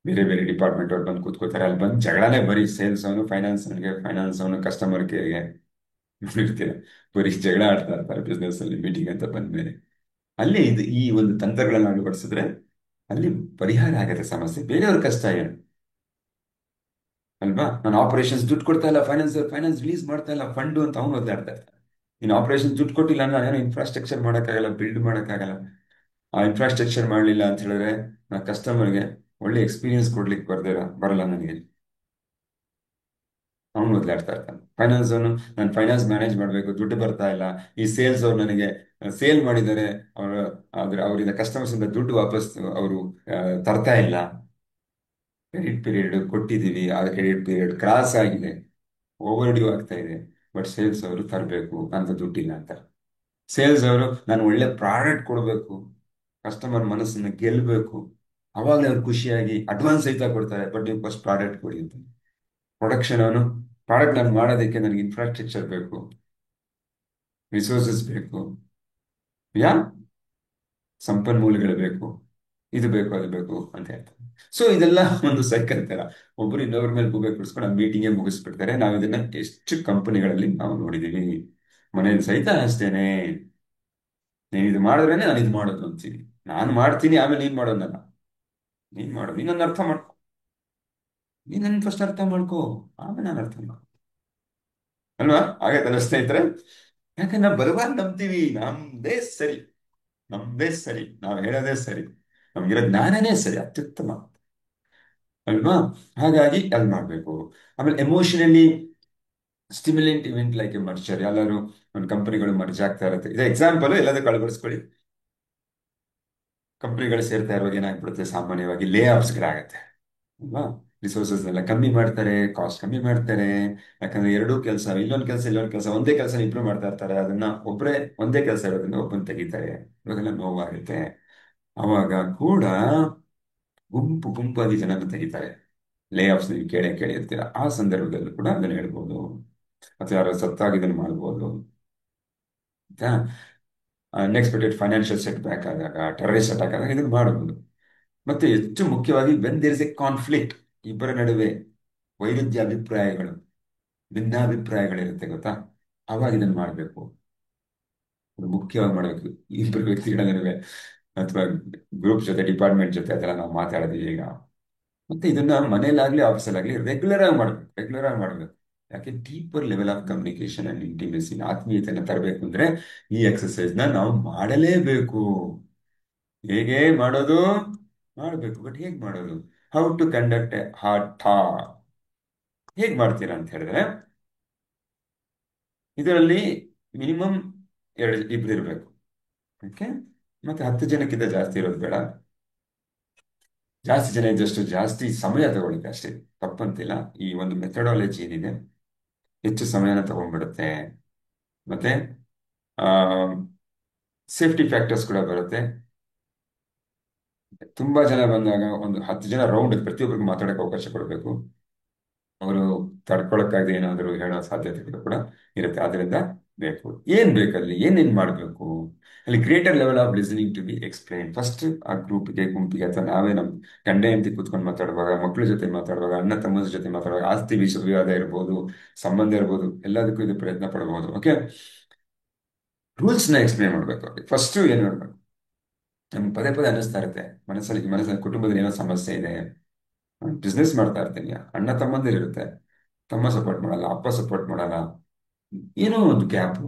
ಬೇರೆ ಬೇರೆ ಡಿಪಾರ್ಟ್ಮೆಂಟ್ ಅವ್ರು ಬಂದು ಕೂತ್ಕೋತಾರೆ. ಅಲ್ಲಿ ಬಂದು ಜಗಳನೇ, ಬರೀ ಸೇಲ್ಸ್ ಅವನು ಫೈನಾನ್ಸ್ ಅವನು ಕಸ್ಟಮರ್ ಕೇರ್ಗೆ ಇರ್ತೀರ, ಬರೀ ಜಗಳ ಆಡ್ತಾ ಇರ್ತಾರೆ ಬಿಸ್ನೆಸ್ ಅಲ್ಲಿ ಮೀಟಿಂಗ್ ಅಂತ ಬಂದ್ಮೇಲೆ. ಅಲ್ಲಿ ಈ ಒಂದು ತಂತ್ರಗಳನ್ನ ಅಳವಡಿಸಿದ್ರೆ ಅಲ್ಲಿ ಪರಿಹಾರ ಆಗತ್ತೆ ಸಮಸ್ಯೆ. ಬೇರೆಯವ್ರ ಕಷ್ಟ ಏನು ಅಲ್ವಾ. ನಾನು ಆಪರೇಷನ್ಸ್ ದುಡ್ಡು ಕೊಡ್ತಾ ಇಲ್ಲ, ಫೈನಾನ್ಸ್ ರಿಲೀಸ್ ಮಾಡ್ತಾ ಇಲ್ಲ ಫಂಡ್ ಅಂತ ಅವನು ಒದ್ದಾಡ್ತಾ ಇರ್ತಾನೆ. ನೀನು ಆಪರೇಷನ್ಸ್ ದುಡ್ಡು ಕೊಟ್ಟಿಲ್ಲ ಅಂದ್ರೆ ನಾನೇನೋ ಇನ್ಫ್ರಾಸ್ಟ್ರಕ್ಚರ್ ಮಾಡೋಕ್ಕಾಗಲ್ಲ, ಬಿಲ್ಡ್ ಮಾಡೋಕ್ಕಾಗಲ್ಲ. ಆ ಇನ್ಫ್ರಾಸ್ಟ್ರಕ್ಚರ್ ಮಾಡಲಿಲ್ಲ ಅಂತ ಹೇಳಿದ್ರೆ ನಾ ಕಸ್ಟಮರ್ಗೆ ಒಳ್ಳೆ ಎಕ್ಸ್ಪೀರಿಯನ್ಸ್ ಕೊಡ್ಲಿಕ್ಕೆ ಬರಲ್ಲ ನನಗೆ. ಅವನು ಮೊದಲಾಡ್ತಾ ಇರ್ತಾನೆ. ನಾನು ಫೈನಾನ್ಸ್ ಮ್ಯಾನೇಜ್ ಮಾಡಬೇಕು, ದುಡ್ಡು ಬರ್ತಾ ಇಲ್ಲ. ಈ ಸೇಲ್ಸ್ ಅವ್ರು ನನಗೆ ಸೇಲ್ ಮಾಡಿದ್ದಾರೆ, ಅವರು ಅವರಿಂದ ಕಸ್ಟಮರ್ಸ್ ಇಂದ ದುಡ್ಡು ವಾಪಸ್ ಅವರು ತರ್ತಾ ಇಲ್ಲ. ಕ್ರೆಡಿಟ್ ಪೀರಿಯಡ್ ಕೊಟ್ಟಿದ್ದೀವಿ, ಆ ಕ್ರೆಡಿಟ್ ಪೀರಿಯಡ್ ಕ್ರಾಸ್ ಆಗಿದೆ, ಓವರ್ ಡ್ಯೂ ಆಗ್ತಾ ಇದೆ. ಬಟ್ ಸೇಲ್ಸ್ ಅವರು ತರಬೇಕು ಅಂತ ದುಡ್ಡಿಲ್ಲ ಅಂತ. ಸೇಲ್ಸ್ ಅವರು ನಾನು ಒಳ್ಳೆ ಪ್ರಾಡಕ್ಟ್ ಕೊಡಬೇಕು, ಕಸ್ಟಮರ್ ಮನಸ್ಸನ್ನ ಗೆಲ್ಲಬೇಕು, ಅವಾಗಲೇ ಅವ್ರು ಖುಷಿಯಾಗಿ ಅಡ್ವಾನ್ಸ್ ಸಹಿತ ಕೊಡ್ತಾರೆ. ಬಟ್ ನೀವು ಫಸ್ಟ್ ಪ್ರಾಡಕ್ಟ್ ಕೊಡಿ ಅಂತ. ಪ್ರೊಡಕ್ಷನ್ ಅವನು ಪ್ರಾಡಕ್ಟ್ ನಾನು ಮಾಡೋದಕ್ಕೆ ನನಗೆ ಇನ್ಫ್ರಾಸ್ಟ್ರಕ್ಚರ್ ಬೇಕು, ರಿಸೋರ್ಸಸ್ ಬೇಕು, ಯಾ ಸಂಪನ್ಮೂಲಗಳು ಬೇಕು, ಇದು ಬೇಕು ಅದು ಬೇಕು ಅಂತ ಹೇಳ್ತಾರೆ. ಸೊ ಇದೆಲ್ಲ ಒಂದು ಸೈಕಲ್ ತರ. ಒಬ್ಬರು ಇನ್ನೊಬ್ಬರ ಮೇಲೆ ಗೂಬೆ ಕುಡಿಸ್ಕೊಂಡು ಆ ಮೀಟಿಂಗೇ ಮುಗಿಸ್ಬಿಡ್ತಾರೆ. ನಾವು ಇದನ್ನ ಎಷ್ಟು ಕಂಪನಿಗಳಲ್ಲಿ ನಾವು ನೋಡಿದೀವಿ. ಮನೇಲಿ ಸಹಿತ ಅಷ್ಟೇನೆ, ನೀನ್ ಇದು ಮಾಡಿದ್ರೇನೆ ನಾನು ಇದು ಮಾಡೋದು ಅಂತೀನಿ. ನಾನು ಮಾಡ್ತೀನಿ, ಆಮೇಲೆ ನೀನ್ ಮಾಡೋದಲ್ಲ. ನೀನ್ ಮಾಡು, ನೀನೊಂದು ಅರ್ಥ ಮಾಡ್ಕೊ. ನೀನ್ ನನ್ನ ಫಸ್ಟ್ ಅರ್ಥ ಮಾಡ್ಕೋ, ಆಮೇಲೆ ನಾನು ಅರ್ಥ ಮಾಡ್ಕೊ. ಅಲ್ವಾ? ಆಗತ್ತಲ್ಲ ಸ್ನೇಹಿತರೆ? ಯಾಕಂದ್ರೆ ನಾವು ಬಲವಾನ್ ನಂಬ್ತೀವಿ, ನಮ್ದೇ ಸರಿ, ನಮ್ದೇ ಸರಿ, ನಾವ್ ಹೇಳೋದೇ ಸರಿ, ನಮ್ಗಿರೋ ಜ್ಞಾನನೇ ಸರಿ, ಅತ್ಯುತ್ತಮ. ಅಲ್ವಾ? ಹಾಗಾಗಿ ಅಲ್ಲಿ ಮಾಡ್ಬೇಕು. ಆಮೇಲೆ emotionally stimulant event like A merger. ಎಲ್ಲರೂ ಒಂದು ಕಂಪನಿಗಳು ಮರ್ಜ್ ಆಗ್ತಾ ಇರುತ್ತೆ, ಇದು ಎಕ್ಸಾಂಪಲ್, ಎಲ್ಲದಕ್ಕೂ ಅಳವಡಿಸ್ಕೊಳ್ಳಿ. ಕಂಪನಿಗಳು ಸೇರ್ತಾ ಇರುವಾಗ ಏನಾಗ್ಬಿಡುತ್ತೆ, ಸಾಮಾನ್ಯವಾಗಿ ಲೇ ಆಫ್ಸ್ಗಳಾಗತ್ತೆ ಅಲ್ವಾ? ರಿಸೋರ್ಸಸ್ ಎಲ್ಲ ಕಮ್ಮಿ ಮಾಡ್ತಾರೆ, ಕಾಸ್ಟ್ ಕಮ್ಮಿ ಮಾಡ್ತಾರೆ. ಯಾಕಂದ್ರೆ ಎರಡೂ ಕೆಲಸ, ಇಲ್ಲೊಂದು ಕೆಲಸ, ಒಂದೇ ಕೆಲಸ ಇಂಪ್ರೂವ್ ಮಾಡ್ತಾ ಇರ್ತಾರೆ, ಅದನ್ನ ಒಬ್ಬರೇ ಒಂದೇ ಕೆಲಸ ಇರೋದ್ರಿಂದ ಒಬ್ಬನ್ ತೆಗಿತಾರೆ, ಇವಾಗೆಲ್ಲ ನೋವಾಗುತ್ತೆ. ಅವಾಗ ಕೂಡ ಗುಂಪು ಗುಂಪಾಗಿ ಜನರನ್ನ ತೆಗಿತಾರೆ. ಲೇ ಆಫ್ಸ್ ನೀವು ಕೇಳೇ ಕೇಳಿರ್ತೀರ, ಆ ಸಂದರ್ಭದಲ್ಲೂ ಕೂಡ ಅದನ್ನ ಹೇಳ್ಬೋದು, ಅಥವಾ ಯಾರು ಸತ್ತಾಗಿದ್ದನ್ನು ಮಾಡ್ಬೋದು. ಅನ್ಎಕ್ಸ್ಪೆಕ್ಟೆಡ್ ಫೈನಾನ್ಷಿಯಲ್ ಸೆಟ್ ಬ್ಯಾಕ್ ಆದಾಗ, ಟೆರರಿಸ್ಟ್ ಅಟ್ಯಾಕ್ ಆದಾಗ ಇದನ್ನು ಮಾಡಬಹುದು. ಮತ್ತೆ ಹೆಚ್ಚು ಮುಖ್ಯವಾಗಿ when there is a conflict, ಇಬ್ಬರ ನಡುವೆ ವೈರುಧ್ಯ ಅಭಿಪ್ರಾಯಗಳು, ಭಿನ್ನಾಭಿಪ್ರಾಯಗಳಿರುತ್ತೆ ಗೊತ್ತಾ, ಅವಾಗ ಇದನ್ನು ಮಾಡಬೇಕು. ಅದು ಮುಖ್ಯವಾಗಿ ಮಾಡಬೇಕು. ಇಬ್ಬರು ವ್ಯಕ್ತಿಗಳ ನಡುವೆ ಅಥವಾ ಗ್ರೂಪ್ ಜೊತೆ, ಡಿಪಾರ್ಟ್ಮೆಂಟ್ ಜೊತೆ ಅದೆಲ್ಲ ನಾವು ಮಾತಾಡಿದೀವಿ ಈಗ. ಮತ್ತೆ ಇದನ್ನ ಮನೇಲಾಗ್ಲಿ ಆಫೀಸಲ್ಲಾಗ್ಲಿ ರೆಗ್ಯುಲರ್ ಆಗಿ ಮಾಡ್ಬೇಕು, ರೆಗ್ಯುಲರ್ ಆಗಿ ಮಾಡ್ಬೇಕು. ಯಾಕೆ deeper level of communication and intimacy, ಆತ್ಮೀಯತೆಯನ್ನು ತರಬೇಕು ಅಂದ್ರೆ ಈ ಎಕ್ಸರ್ಸೈಸ್ ನ ನಾವು ಮಾಡಲೇಬೇಕು. ಹೇಗೆ ಮಾಡೋದು? ಮಾಡಬೇಕು, ಬಟ್ ಹೇಗೆ ಮಾಡೋದು? How to conduct a heart talk. ಹೇಗೆ ಮಾಡ್ತೀರಾ ಅಂತ ಹೇಳಿದ್ರೆ, ಇದರಲ್ಲಿ ಮಿನಿಮಮ್ ಇಬ್ರು ಇರಬೇಕು. ಓಕೆ, ಮತ್ತೆ 10 ಜನಕ್ಕಿಂತ ಜಾಸ್ತಿ ಇರೋದು ಬೇಡ. ಜಾಸ್ತಿ ಜನ ಇದ್ದಷ್ಟು ಜಾಸ್ತಿ ಸಮಯ ತಗೊಳ್ಳುತ್ತೆ ಅಷ್ಟೇ, ತಪ್ಪಂತಿಲ್ಲ. ಈ ಒಂದು ಮೆಥಡಾಲಜಿ ಏನಿದೆ ಹೆಚ್ಚು ಸಮಯನ ತಗೊಂಡ್ಬಿಡುತ್ತೆ. ಮತ್ತೆ ಆ ಸೇಫ್ಟಿ ಫ್ಯಾಕ್ಟರ್ಸ್ ಕೂಡ ಬರುತ್ತೆ. ತುಂಬಾ ಜನ ಬಂದಾಗ ಒಂದು 10 ಜನ ರೌಂಡ್ ಪ್ರತಿಯೊಬ್ಬರಿಗೂ ಮಾತಾಡಕ್ಕೆ ಅವಕಾಶ ಕೊಡಬೇಕು. ಅವರು ತಡ್ಕೊಳಕ್ಕಾಗದೆ ಏನಾದರೂ ಹೇಳೋ ಸಾಧ್ಯತೆಗಳು ಕೂಡ ಇರುತ್ತೆ. ಆದ್ರಿಂದ ಬೇಕು. ಏನ್ ಬೇಕಲ್ಲಿ, ಏನೇನ್ ಮಾಡಬೇಕು ಅಲ್ಲಿ? Greater level of listening to be explain. First ಆ ಗ್ರೂಪ್ಗೆ, ಗುಂಪಿಗೆ, ಅಥವಾ ನಾವೇ ನಮ್ ಗಂಡ ಹೆಂಡತಿ ಕೂತ್ಕೊಂಡು ಮಾತಾಡುವಾಗ, ಮಕ್ಕಳ ಜೊತೆ ಮಾತಾಡುವಾಗ, ಅಣ್ಣ ತಮ್ಮನ ಜೊತೆ ಮಾತಾಡುವಾಗ, ಆಸ್ತಿ ವಿವಾದ ಇರ್ಬೋದು, ಸಂಬಂಧ ಇರ್ಬೋದು, ಎಲ್ಲದಕ್ಕೂ ಇದು ಪ್ರಯತ್ನ ಪಡಬಹುದು. ಓಕೆ, ರೂಲ್ಸ್ ನ ಎಕ್ಸ್ಪ್ಲೈನ್ ಮಾಡ್ಬೇಕು ಅವ್ರಿಗೆ. ಫಸ್ಟ್ ಏನ್ ಮಾಡ್ಬೇಕು, ನಮ್ಗೆ ಪದೇ ಪದೇ ಅನ್ನಿಸ್ತಾ ಇರುತ್ತೆ ಮನಸ್ಸಲ್ಲಿ ಕುಟುಂಬದಲ್ಲಿ ಏನೋ ಸಮಸ್ಯೆ ಇದೆ. ಬಿಸ್ನೆಸ್ ಮಾಡ್ತಾ ಇರ್ತೀನಿ, ಅಣ್ಣ ತಮ್ಮಂದಿರು ಇರುತ್ತೆ, ತಮ್ಮ ಸಪೋರ್ಟ್ ಮಾಡಲ್ಲ, ಅಪ್ಪ ಸಪೋರ್ಟ್ ಮಾಡಲ್ಲ, ಏನೋ ಒಂದು ಗ್ಯಾಪು.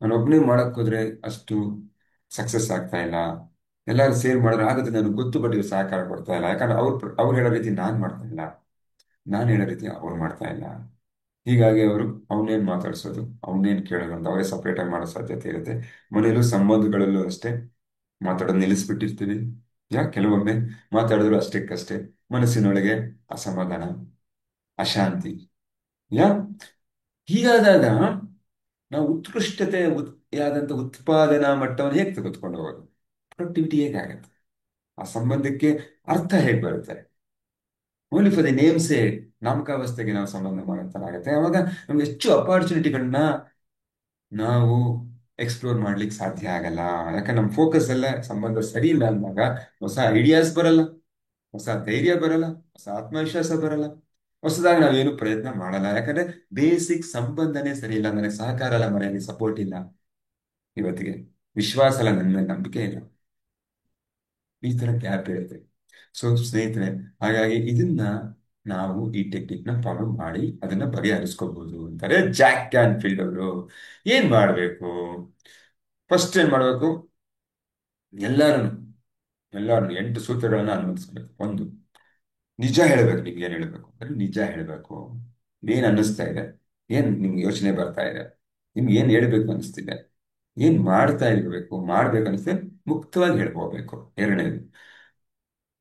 ನಾನು ಒಬ್ಬನೇ ಮಾಡಕ್ ಹೋದ್ರೆ ಅಷ್ಟು ಸಕ್ಸಸ್ ಆಗ್ತಾ ಇಲ್ಲ. ಎಲ್ಲರೂ ಸೇರ್ ಮಾಡಿದ್ರೆ ಆಗುತ್ತೆ ನನಗೆ ಗೊತ್ತು, ಬಟ್ ಇವ್ರು ಸಹಕಾರ ಕೊಡ್ತಾ ಇಲ್ಲ. ಯಾಕಂದ್ರೆ ಅವ್ರು ಹೇಳೋ ರೀತಿ ನಾನ್ ಮಾಡ್ತಾ ಇಲ್ಲ, ನಾನು ಹೇಳೋ ರೀತಿ ಅವ್ರು ಮಾಡ್ತಾ ಇಲ್ಲ. ಹೀಗಾಗಿ ಅವರು ಅವನೇನ್ ಮಾತಾಡ್ಸೋದು, ಅವನೇನ್ ಕೇಳೋದು ಅಂತ ಅವರೇ ಸಪ್ರೇಟ್ ಆಗಿ ಮಾಡೋ ಸಾಧ್ಯತೆ ಇರುತ್ತೆ. ಮನೆಯಲ್ಲೂ ಸಂಬಂಧಗಳಲ್ಲೂ ಅಷ್ಟೇ, ಮಾತಾಡೋದು ನಿಲ್ಲಿಸ್ಬಿಟ್ಟಿರ್ತೀವಿ. ಕೆಲವೊಮ್ಮೆ ಮಾತಾಡಿದ್ರು ಅಷ್ಟಕ್ಕಷ್ಟೇ, ಮನಸ್ಸಿನೊಳಗೆ ಅಸಮಾಧಾನ, ಅಶಾಂತಿ. ಯಾ ಹೀಗಾದಾಗ ನಾವು ಯಾದಂತ ಉತ್ಪಾದನಾ ಮಟ್ಟವನ್ನು ಹೇಗೆ ತೆಗೆದುಕೊಂಡು ಹೋಗೋದು? ಪ್ರೊಡಕ್ಟಿವಿಟಿ ಹೇಗೆ ಆಗುತ್ತೆ? ಆ ಸಂಬಂಧಕ್ಕೆ ಅರ್ಥ ಹೇಗೆ ಬರುತ್ತೆ? ಓನ್ಲಿ ಫಾರ್ ದಿ ನೇಮ್ಸೇ, ನಾಮಕಾವಸ್ಥೆಗೆ ನಾವು ಸಂಬಂಧ ಮಾಡಂತಾಗುತ್ತೆ. ಅವಾಗ ನಮ್ಗೆ ಹೆಚ್ಚು ಅಪಾರ್ಚುನಿಟಿಗಳನ್ನ ನಾವು ಎಕ್ಸ್ಪ್ಲೋರ್ ಮಾಡ್ಲಿಕ್ಕೆ ಸಾಧ್ಯ ಆಗಲ್ಲ. ಯಾಕಂದ್ರೆ ನಮ್ಮ ಫೋಕಸ್ ಎಲ್ಲ ಸಂಬಂಧ ಸರಿ ಇಲ್ಲ ಅಂದಾಗ ಹೊಸ ಐಡಿಯಾಸ್ ಬರಲ್ಲ, ಹೊಸ ಧೈರ್ಯ ಬರಲ್ಲ, ಹೊಸ ಆತ್ಮವಿಶ್ವಾಸ ಬರಲ್ಲ, ಹೊಸದಾಗಿ ನಾವೇನು ಪ್ರಯತ್ನ ಮಾಡಲ್ಲ. ಯಾಕಂದ್ರೆ ಬೇಸಿಕ್ ಸಂಬಂಧನೇ ಸರಿ ಇಲ್ಲ. ನನಗೆ ಸಹಕಾರ ಇಲ್ಲ, ಮನೆಯಲ್ಲಿ ಸಪೋರ್ಟ್ ಇಲ್ಲ, ಇವತ್ತಿಗೆ ವಿಶ್ವಾಸ ಇಲ್ಲ, ನನ್ನ ಮೇಲೆ ನಂಬಿಕೆ ಇಲ್ಲ, ಈ ತರ ಗ್ಯಾಪ್ ಇರುತ್ತೆ. ಸೊ ಸ್ನೇಹಿತರೆ, ಹಾಗಾಗಿ ಇದನ್ನ ನಾವು ಈ ಟೆಕ್ನಿಕ್ ನ ಫಾಲೋ ಮಾಡಿ ಅದನ್ನ ಬಗೆಹರಿಸ್ಕೋಬಹುದು ಅಂತಾರೆ ಜಾಕ್ ಕ್ಯಾನ್ಫೀಲ್ಡ್ ಅವರು. ಏನ್ ಮಾಡ್ಬೇಕು? ಫಸ್ಟ್ ಏನ್ ಮಾಡ್ಬೇಕು, ಎಲ್ಲಾರು ಎಲ್ಲಾರು 8 ಸೂತ್ರಗಳನ್ನ ಅನುಮತಿಸ್ಬೇಕು. ಒಂದು, ನಿಜ ಹೇಳ್ಬೇಕು. ನಿಮ್ಗೆ ಏನ್ ಹೇಳ್ಬೇಕು ಅಂದ್ರೆ ನಿಜ ಹೇಳ್ಬೇಕು. ಏನ್ ಅನ್ನಿಸ್ತಾ ಇದೆ, ಏನ್ ನಿಮ್ಗೆ ಯೋಚನೆ ಬರ್ತಾ ಇದೆ, ನಿಮ್ಗೆ ಏನ್ ಹೇಳ್ಬೇಕು ಅನಿಸ್ತಿದೆ, ಏನ್ ಮಾಡ್ತಾ ಇರ್ಬೇಕು, ಮಾಡ್ಬೇಕು ಅನಿಸ್ತದೆ, ಮುಕ್ತವಾಗಿ ಹೇಳ್ಕೋಬೇಕು. ಎರಡನೇದು,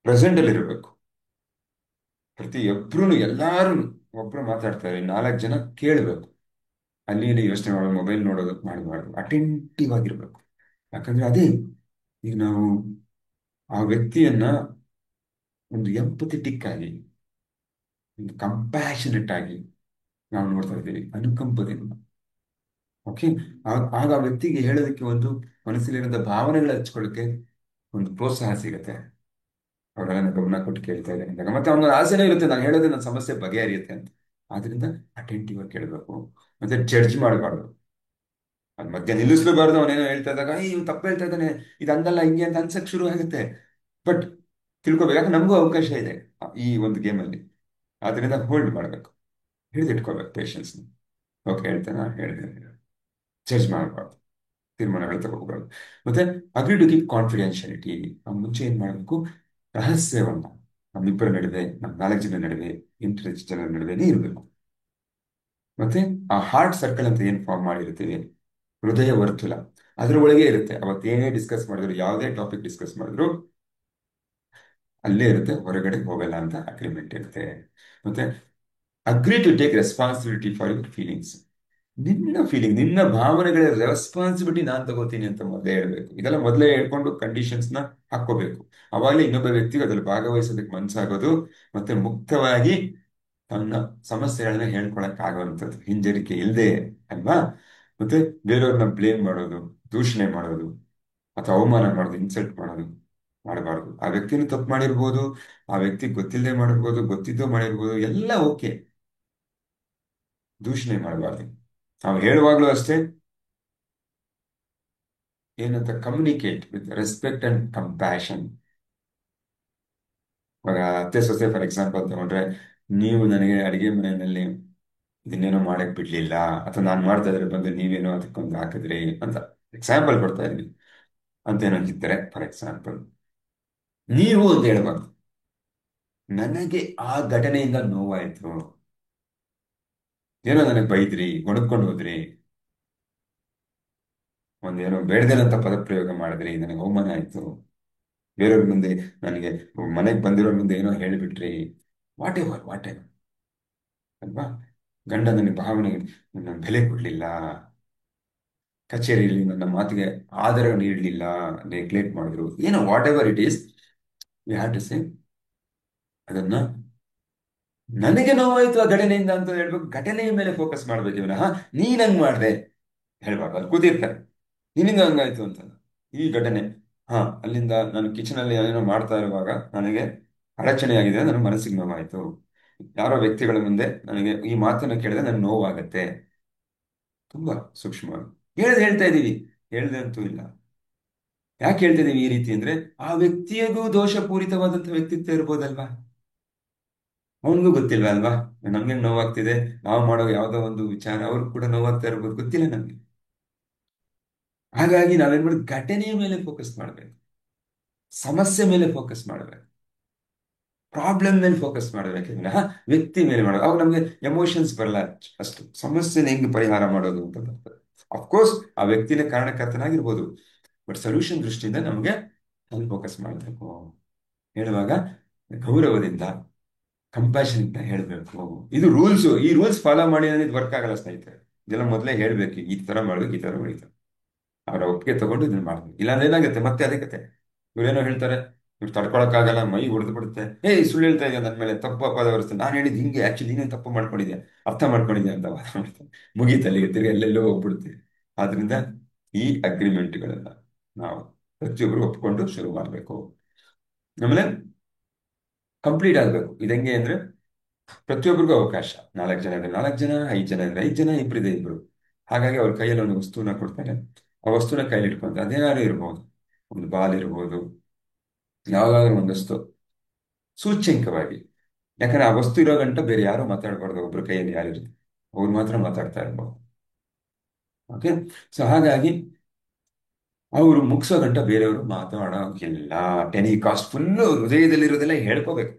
ಪ್ರೆಸೆಂಟ್ ಅಲ್ಲಿ ಇರಬೇಕು. ಪ್ರತಿಯೊಬ್ರು, ಎಲ್ಲಾರು ಒಬ್ರು ಮಾತಾಡ್ತಾರೆ, 4 ಜನ ಕೇಳಬೇಕು. ಅಲ್ಲಿ ಇಲ್ಲಿ ಯೋಚನೆ ಮಾಡೋದು, ಮೊಬೈಲ್ ನೋಡೋದು ಮಾಡಬಾರ್ದು, ಅಟೆಂಟಿವ್ ಆಗಿರ್ಬೇಕು. ಯಾಕಂದ್ರೆ ಅದೇ ಈಗ ನಾವು ಆ ವ್ಯಕ್ತಿಯನ್ನ ಒಂದು ಎಂಪಥೆಟಿಕ್ ಆಗಿ, ಒಂದು ಕಂಪ್ಯಾಷನೆಟ್ ಆಗಿ ನಾವು ನೋಡ್ತಾ ಇದ್ದೀವಿ, ಅನುಕಂಪದಿಂದ. ಓಕೆ, ಆಗ ಆ ವ್ಯಕ್ತಿಗೆ ಹೇಳೋದಕ್ಕೆ ಒಂದು ಮನಸ್ಸಲ್ಲಿರೋ ಭಾವನೆಗಳು ಹಚ್ಕೊಳ್ಳಿಕ್ಕೆ ಒಂದು ಪ್ರೋತ್ಸಾಹ ಸಿಗುತ್ತೆ. ಅವರೆಲ್ಲ ಗಮನ ಕೊಟ್ಟು ಕೇಳ್ತಾ ಇದ್ದಾರೆ ಅಂದಾಗ ಮತ್ತೆ ಅವನ ಆಸೆನೂ ಇರುತ್ತೆ, ನಾನು ಹೇಳೋದು ನನ್ನ ಸಮಸ್ಯೆ ಬಗೆಹರಿಯುತ್ತೆ ಅಂತ. ಆದ್ರಿಂದ ಅಟೆಂಟಿವ್ ಆಗಿ ಕೇಳಬೇಕು. ಮತ್ತೆ ಜಡ್ಜ್ ಮಾಡಬಾರ್ದು, ಅದ್ ಮಧ್ಯ ನಿಲ್ಲಿಸ್ಲೂಬಾರ್ದು. ಅವನೇನೋ ಹೇಳ್ತಾ ಇದ್ದಾಗ ಇವ್ ತಪ್ಪು ಹೇಳ್ತಾ ಇದ್ದಾನೆ, ಇದು ಹಂಗಲ್ಲ ಹಿಂಗೆ ಅಂತ ಅನ್ಸಕ್ ಶುರು ಆಗುತ್ತೆ. ಬಟ್ ತಿಳ್ಕೊಬೇಕು, ಯಾಕೆ ನಮಗೂ ಅವಕಾಶ ಇದೆ ಈ ಒಂದು ಗೇಮಲ್ಲಿ. ಆದ್ರಿಂದ ಹೋಲ್ಡ್ ಮಾಡಬೇಕು, ಹಿಡಿದಿಟ್ಕೋಬೇಕು ಪೇಷನ್ಸ್ನ. ಓಕೆ ಹೇಳ್ತೇನೆ, ಹೇಳಿದೆ, ಜಡ್ಜ್ ಮಾಡಬಾರ್ದು, ತೀರ್ಮಾನಗಳು ತಗೋಬಾರ್ದು. ಮತ್ತೆ ಅಗ್ರಿ ಟು ಕೀಪ್ ಕಾನ್ಫಿಡೆನ್ಶಿಯಾಲಿಟಿ. ನಾವು ಮುಂಚೆ ಏನ್ ಮಾಡಬೇಕು, ರಹಸ್ಯವನ್ನ ನಮ್ಮಿಬ್ಬರ ನಡುವೆ, ನಮ್ಮ 4 ಜನ ನಡುವೆ, 8 ಜನರ ನಡುವೆನೇ ಇರಬೇಕು. ಮತ್ತೆ ಆ ಹಾರ್ಟ್ ಸರ್ಕಲ್ ಅಂತ ಏನ್ ಫಾರ್ಮ್ ಮಾಡಿರ್ತೀವಿ, ಹೃದಯ ವರ್ತುಲ, ಅದ್ರ ಒಳಗೆ ಇರುತ್ತೆ. ಅವತ್ತೇನೇ ಡಿಸ್ಕಸ್ ಮಾಡಿದ್ರು, ಯಾವುದೇ ಟಾಪಿಕ್ ಡಿಸ್ಕಸ್ ಮಾಡಿದ್ರು ಅಲ್ಲೇ ಇರುತ್ತೆ, ಹೊರಗಡೆ ಹೋಗಲ್ಲ ಅಂತ ಅಗ್ರಿಮೆಂಟ್ ಇರುತ್ತೆ. ಮತ್ತೆ agree to take responsibility for your feelings. ನಿನ್ನ ಫೀಲಿಂಗ್, ನಿನ್ನ ಭಾವನೆಗಳ ರೆಸ್ಪಾನ್ಸಿಬಿಲಿಟಿ ನಾನ್ ತಗೋತೀನಿ ಅಂತ ಮೊದಲೇ ಹೇಳ್ಬೇಕು. ಇದೆಲ್ಲ ಮೊದಲೇ ಹೇಳ್ಕೊಂಡು ಕಂಡೀಷನ್ಸ್ ನ ಹಾಕೋಬೇಕು. ಅವಾಗಲೇ ಇನ್ನೊಬ್ಬ ವ್ಯಕ್ತಿಗೆ ಅದ್ರಲ್ಲಿ ಭಾಗವಹಿಸೋದಕ್ಕೆ ಮನ್ಸಾಗೋದು, ಮತ್ತೆ ಮುಕ್ತವಾಗಿ ತನ್ನ ಸಮಸ್ಯೆಗಳನ್ನ ಹೇಳ್ಕೊಳಕ್ ಆಗುವಂಥದ್ದು, ಹಿಂಜರಿಕೆ ಇಲ್ಲದೆ, ಅಲ್ವಾ? ಮತ್ತೆ ಬೇರೆಯವ್ರನ್ನ ಬ್ಲೇಮ್ ಮಾಡೋದು, ದೂಷಣೆ ಮಾಡೋದು, ಅಥವಾ ಅವಮಾನ ಮಾಡೋದು, ಇನ್ಸಲ್ಟ್ ಮಾಡೋದು ಮಾಡಬಾರ್ದು. ಆ ವ್ಯಕ್ತಿನೂ ತಪ್ಪು ಮಾಡಿರ್ಬೋದು, ಆ ವ್ಯಕ್ತಿ ಗೊತ್ತಿಲ್ಲದೆ ಮಾಡಿರ್ಬೋದು, ಗೊತ್ತಿದ್ದೋ ಮಾಡಿರ್ಬೋದು, ಎಲ್ಲ ಓಕೆ. ದೂಷಣೆ ಮಾಡಬಾರ್ದು. ನಾವು ಹೇಳುವಾಗ್ಲೂ ಅಷ್ಟೇ, ಏನಂತ, communicate with respect and compassion. ಇವಾಗ ಅತ್ತೆ ಸೊಸೆ ಫಾರ್ ಎಕ್ಸಾಂಪಲ್ ತಗೊಂಡ್ರೆ, ನೀವು ನನಗೆ ಅಡಿಗೆ ಮನೆಯಲ್ಲಿ ಇದನ್ನೇನೋ ಮಾಡಕ್ ಬಿಡ್ಲಿಲ್ಲ, ಅಥವಾ ನಾನು ಮಾಡ್ತಾ ಇದ್ರೆ ಬಂದು ನೀವೇನೋ ಅದಕ್ಕೊಂದು ಹಾಕಿದ್ರಿ ಅಂತ ಎಕ್ಸಾಂಪಲ್ ಕೊಡ್ತಾ ಇದ್ವಿ ಅಂತೇನೋ ಇದ್ದರೆ ಫಾರ್ ಎಕ್ಸಾಂಪಲ್, ನೀವು ಅಂತ ಹೇಳ್ಬಾರ್ದು, ನನಗೆ ಆ ಘಟನೆಯಿಂದ ನೋವಾಯ್ತು, ಏನೋ ನನಗೆ ಬೈದ್ರಿ, ಒಣಗ್ಕೊಂಡು ಹೋದ್ರಿ, ಒಂದೇನೋ ಬೇಡದೇನಂತ ಪದಪ್ರಯೋಗ ಮಾಡಿದ್ರಿ, ನನಗೆ ಅವಮಾನ ಆಯ್ತು, ಬೇರೆಯವ್ರ ಮುಂದೆ, ನನಗೆ ಮನೆಗೆ ಬಂದಿರೋರ್ ಮುಂದೆ ಏನೋ ಹೇಳಿಬಿಟ್ರಿ, ವಾಟ್ ಎವರ್ ಅಲ್ವಾ? ಗಂಡ ನನಗೆ ಭಾವನೆಗೆ ನನ್ನ ಬೆಲೆ ಕೊಡ್ಲಿಲ್ಲ, ಕಚೇರಿಯಲ್ಲಿ ನನ್ನ ಮಾತಿಗೆ ಆದರ ನೀಡಲಿಲ್ಲ, ನೆಗ್ಲೆಕ್ಟ್ ಮಾಡಿದ್ರು, ಏನೋ whatever it is, we have to say ಅದನ್ನ, ನನಗೆ ನೋವಾಯ್ತು ಆ ಘಟನೆಯಿಂದ ಅಂತ ಹೇಳ್ಬೇಕು. ಘಟನೆಯ ಮೇಲೆ ಫೋಕಸ್ ಮಾಡ್ಬೇಕು ವಿನಃ ನೀನ್ ಹಂಗ್ ಮಾಡ್ದೆ ಹೇಳ್ಬಾರ್ದು. ಅಲ್ಲಿ ಕೂತಿರ್ತಾರೆ, ನಿನ್ನಿಂದ ಹಂಗಾಯ್ತು ಅಂತ. ಈ ಘಟನೆ, ಹಾ, ಅಲ್ಲಿಂದ ನಾನು ಕಿಚನ್ ಅಲ್ಲಿ ಏನೋ ಮಾಡ್ತಾ ಇರುವಾಗ ನನಗೆ ಅಡಚಣೆ ಆಗಿದೆ, ನನ್ನ ಮನಸ್ಸಿಗೆ ನೋವಾಯ್ತು, ಯಾರೋ ವ್ಯಕ್ತಿಗಳ ಮುಂದೆ ನನಗೆ ಈ ಮಾತನ್ನ ಕೇಳಿದ್ರೆ ನನ್ಗೆ ನೋವಾಗತ್ತೆ. ತುಂಬಾ ಸೂಕ್ಷ್ಮ ಹೇಳ್ತಾ ಇದ್ದೀವಿ, ಹೇಳ್ದೆ ಅಂತೂ ಇಲ್ಲ. ಯಾಕೆ ಹೇಳ್ತಾ ಇದೀವಿ ಈ ರೀತಿ ಅಂದ್ರೆ, ಆ ವ್ಯಕ್ತಿಯಗೂ ದೋಷಪೂರಿತವಾದಂಥ ವ್ಯಕ್ತಿತ್ವ ಇರ್ಬೋದಲ್ವಾ, ಅವನಿಗೂ ಗೊತ್ತಿಲ್ವಾ ಅಲ್ವಾ, ನಮ್ಗೆ ನೋವಾಗ್ತಿದೆ, ನಾವು ಮಾಡೋ ಯಾವ್ದೋ ಒಂದು ವಿಚಾರ ಅವ್ರಿಗೆ ಕೂಡ ನೋವಾಗ್ತಾ ಇರ್ಬೋದು, ಗೊತ್ತಿಲ್ಲ ನಮ್ಗೆ. ಹಾಗಾಗಿ ನಾವೇನ್ ಮಾಡೋದು, ಘಟನೆಯ ಮೇಲೆ ಫೋಕಸ್ ಮಾಡ್ಬೇಕು, ಸಮಸ್ಯೆ ಮೇಲೆ ಫೋಕಸ್ ಮಾಡ್ಬೇಕು, ಪ್ರಾಬ್ಲಮ್ ಮೇಲೆ ಫೋಕಸ್ ಮಾಡ್ಬೇಕು ವಿನಃ ವ್ಯಕ್ತಿ ಮೇಲೆ ಮಾಡೋದು. ಅವಾಗ ನಮ್ಗೆ ಎಮೋಷನ್ಸ್ ಬರಲ್ಲ, ಅಷ್ಟು ಸಮಸ್ಯೆನ ಹೆಂಗ್ ಪರಿಹಾರ ಮಾಡೋದು ಅಂತ ಬರ್ತದೆ. ಅಫ್ಕೋರ್ಸ್ ಆ ವ್ಯಕ್ತಿನೇ ಕಾರಣಕರ್ತನಾಗಿರ್ಬೋದು, ಬಟ್ ಸೊಲ್ಯೂಷನ್ ದೃಷ್ಟಿಯಿಂದ ನಮ್ಗೆ ಅಲ್ಲಿ ಫೋಕಸ್ ಮಾಡಬೇಕು. ಹೇಳುವಾಗ ಗೌರವದಿಂದ, ಕಂಪ್ಯಾಷನ್ ಇಂದ ಹೇಳ್ಬೇಕು. ಇದು ರೂಲ್ಸ್, ಈ ರೂಲ್ಸ್ ಫಾಲೋ ಮಾಡಿ ಅನ್ನೋದು ವರ್ಕ್ ಆಗಲ್ಲ ಸ್ನೇಹಿತರೆ. ಇದೆಲ್ಲ ಮೊದಲೇ ಹೇಳ್ಬೇಕು, ಈ ತರ ಮಾಡ್ಬೇಕು, ಈ ತರ ಮಾಡ್ಬೇಕು, ಅವರ ಒಪ್ಪಿಗೆ ತಗೊಂಡು ಇದನ್ನ ಮಾಡ್ಬೇಕು. ಇಲ್ಲಾಂದ್ರೆ ಏನಾಗುತ್ತೆ, ಮತ್ತೆ ಅದೇ ಕತೆ. ಇವ್ರೇನೋ ಹೇಳ್ತಾರೆ, ಇವ್ರು ತಡ್ಕೊಳಕ್ಕಾಗಲ್ಲ, ಮೈ ಹೊಡೆದು ಬಿಡುತ್ತೆ, ಸುಳ್ಳು ಹೇಳ್ತಾ ಇದೆಯಾ ನನ್ನ ಮೇಲೆ, ತಪ್ಪು ಅಪವಾದ ಹೊರಿಸ್ತಾರೆ, ನಾನು ಹೇಳಿದ್ ಹಿಂಗೆ, ಆಕ್ಚುಲಿ ನೀನೇ ತಪ್ಪು ಮಾಡ್ಕೊಂಡಿದ್ಯಾ, ಅರ್ಥ ಮಾಡ್ಕೊಂಡಿದ್ಯಾ ಅಂತ ವಾದ ಮಾಡ್ತಾರೆ. ಮುಗೀತಲ್ಲಿಗೆ ತಿರ್ಗಿ ಎಲ್ಲೆಲ್ಲೋ ಹೋಗ್ಬಿಡ್ತೀವಿ. ಆದ್ರಿಂದ ಈ ಅಗ್ರಿಮೆಂಟ್ಗಳನ್ನ ನಾವು ಪ್ರತಿಯೊಬ್ಬರು ಒಪ್ಕೊಂಡು ಶುರು ಮಾಡಬೇಕು. ಆಮೇಲೆ ಕಂಪ್ಲೀಟ್ ಆಗ್ಬೇಕು. ಇದಂಗೆ ಅಂದ್ರೆ ಪ್ರತಿಯೊಬ್ಬರಿಗೂ ಅವಕಾಶ, 4 ಜನ ಇದ್ರೆ 4 ಜನ, 5 ಜನ ಇದ್ರೆ 5 ಜನ, ಇಬ್ಬರಿದೆ ಇಬ್ರು. ಹಾಗಾಗಿ ಅವ್ರ ಕೈಯಲ್ಲಿ ಒಂದು ವಸ್ತುನ ಕೊಡ್ತಾರೆ, ಆ ವಸ್ತುನ ಕೈಲಿ ಇಟ್ಕೊಂತ, ಅದೇನಾದ್ರು ಇರ್ಬೋದು, ಒಂದು ಬಾಲ್ ಇರ್ಬೋದು, ಯಾವ್ದಾದ್ರು ಒಂದಷ್ಟು ಸೂಚ್ಯಂಕವಾಗಿ. ಯಾಕಂದ್ರೆ ಆ ವಸ್ತು ಇರೋ ಗಂಟ ಬೇರೆ ಯಾರು ಮಾತಾಡ್ಬಾರ್ದು, ಒಬ್ರ ಕೈಯಲ್ಲಿ ಯಾರಿರುತ್ತೆ ಅವ್ರು ಮಾತ್ರ ಮಾತಾಡ್ತಾ ಇರ್ಬೋದು. ಓಕೆ, ಸೊ ಹಾಗಾಗಿ ಅವರು ಮುಗಿಸೋ ಗಂಟ ಬೇರೆಯವರು ಮಾತಾಡೋಗಿಲ್ಲ. ಟೆನಿ ಕಾಸ್ಟ್ ಫುಲ್ಲು ಹೃದಯದಲ್ಲಿರೋದೆಲ್ಲ ಹೇಳ್ಕೋಬೇಕು.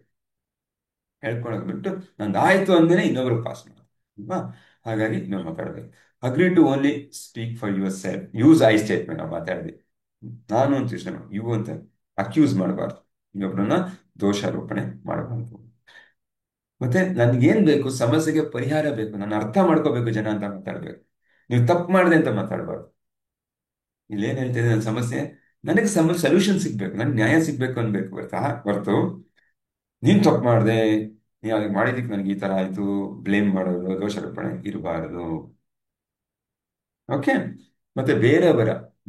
ಹೇಳ್ಕೊಳಕ್ ಬಿಟ್ಟು ನಂದು ಆಯ್ತು ಅಂದೇನೆ ಇನ್ನೊಬ್ರು ಪಾಸ್ ಮಾಡೋದು ಅಲ್ವಾ? ಹಾಗಾಗಿ ಇನ್ನೊಂದು ಮಾತಾಡ್ಬೇಕು. Agree to only speak for yourself, use I statement. ನಾವು ಮಾತಾಡಿದ್ವಿ, ನಾನು ಅಂತ ಯೋಚನೆ ಯು ಅಂತ ಅಕ್ಯೂಸ್ ಮಾಡಬಾರ್ದು, ಇನ್ನೊಬ್ರನ್ನ ದೋಷಾರೋಪಣೆ ಮಾಡಬಾರ್ದು. ಮತ್ತೆ ನನ್ಗೇನ್ ಬೇಕು, ಸಮಸ್ಯೆಗೆ ಪರಿಹಾರ ಬೇಕು, ನಾನು ಅರ್ಥ ಮಾಡ್ಕೋಬೇಕು ಜನ ಅಂತ ಮಾತಾಡ್ಬೇಕು. ನೀವು ತಪ್ಪು ಮಾಡಿದೆ ಅಂತ ಮಾತಾಡಬಾರ್ದು. ಇಲ್ಲೇನ್ ಹೇಳ್ತಿದೆ, ನನ್ನ ಸಮಸ್ಯೆ, ನನಗೆ ಸೊಲ್ಯೂಷನ್ ಸಿಗ್ಬೇಕು, ನನ್ಗೆ ನ್ಯಾಯ ಸಿಗ್ಬೇಕು ಅನ್ಬೇಕು ಹೊರತು ನೀನ್ ತಪ್ಪು ಮಾಡಿದೆ, ನೀ ಅದಕ್ಕೆ ಮಾಡಿದಕ್ಕೆ ನನಗೆ ಈ ತರ ಆಯ್ತು, ಬ್ಲೇಮ್ ಮಾಡೋದು, ದೋಷಾರೋಪಣೆ ಇರಬಾರದು. ಓಕೆ, ಮತ್ತೆ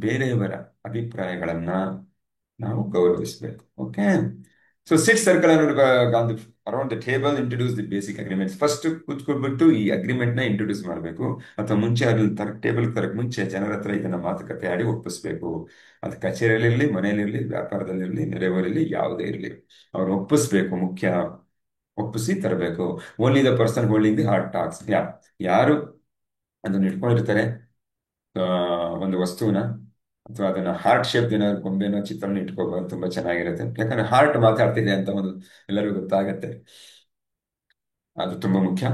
ಬೇರೆಯವರ ಅಭಿಪ್ರಾಯಗಳನ್ನ ನಾವು ಗೌರವಿಸಬೇಕು. Okay, so 6 circle around the table, introduce the basic agreements. First ಕೂತ್ಕೊಳ್ಬಿಟ್ಟು ಈ ಅಗ್ರಿಮೆಂಟ್ ನ ಇಂಟ್ರೊಡ್ಯೂಸ್ ಮಾಡಬೇಕು, ಅಥವಾ ಮುಂಚೆ ಅದ್ರ ಟೇಬಲ್ ತರಕ್ ಮುಂಚೆ ಜನರ ಹತ್ರ ಇದನ್ನ ಮಾತುಕತೆ ಆಡಿ ಒಪ್ಪಿಸ್ಬೇಕು. ಅದು ಕಚೇರಿಯಲ್ಲಿರ್ಲಿ, ಮನೆಯಲ್ಲಿರ್ಲಿ, ವ್ಯಾಪಾರದಲ್ಲಿರ್ಲಿ, ನೆರೆಯವರಲ್ಲಿ ಯಾವುದೇ ಇರಲಿ, ಅವ್ರು ಒಪ್ಪಿಸ್ಬೇಕು ಮುಖ್ಯ. ಒಪ್ಪಿಸಿ ತರಬೇಕು. Only the person holding the heart talks. ಯಾರು ಅದನ್ನ ಇಟ್ಕೊಂಡಿರ್ತಾರೆ, ಆ, ಒಂದು ವಸ್ತುವನ್ನ, ಅಥವಾ ಅದನ್ನ ಹಾರ್ಟ್ ಶೇಪ್ ಏನಾದ್ರು ಗೊಂಬೆನೋ ಚಿತ್ರನ ಇಟ್ಕೋಬಹುದು, ತುಂಬಾ ಚೆನ್ನಾಗಿರುತ್ತೆ. ಯಾಕಂದ್ರೆ ಹಾರ್ಟ್ ಮಾತಾಡ್ತಿದೆ ಅಂತ ಒಂದು ಎಲ್ಲರಿಗೂ ಗೊತ್ತಾಗತ್ತೆ. ಅದು ತುಂಬಾ ಮುಖ್ಯ.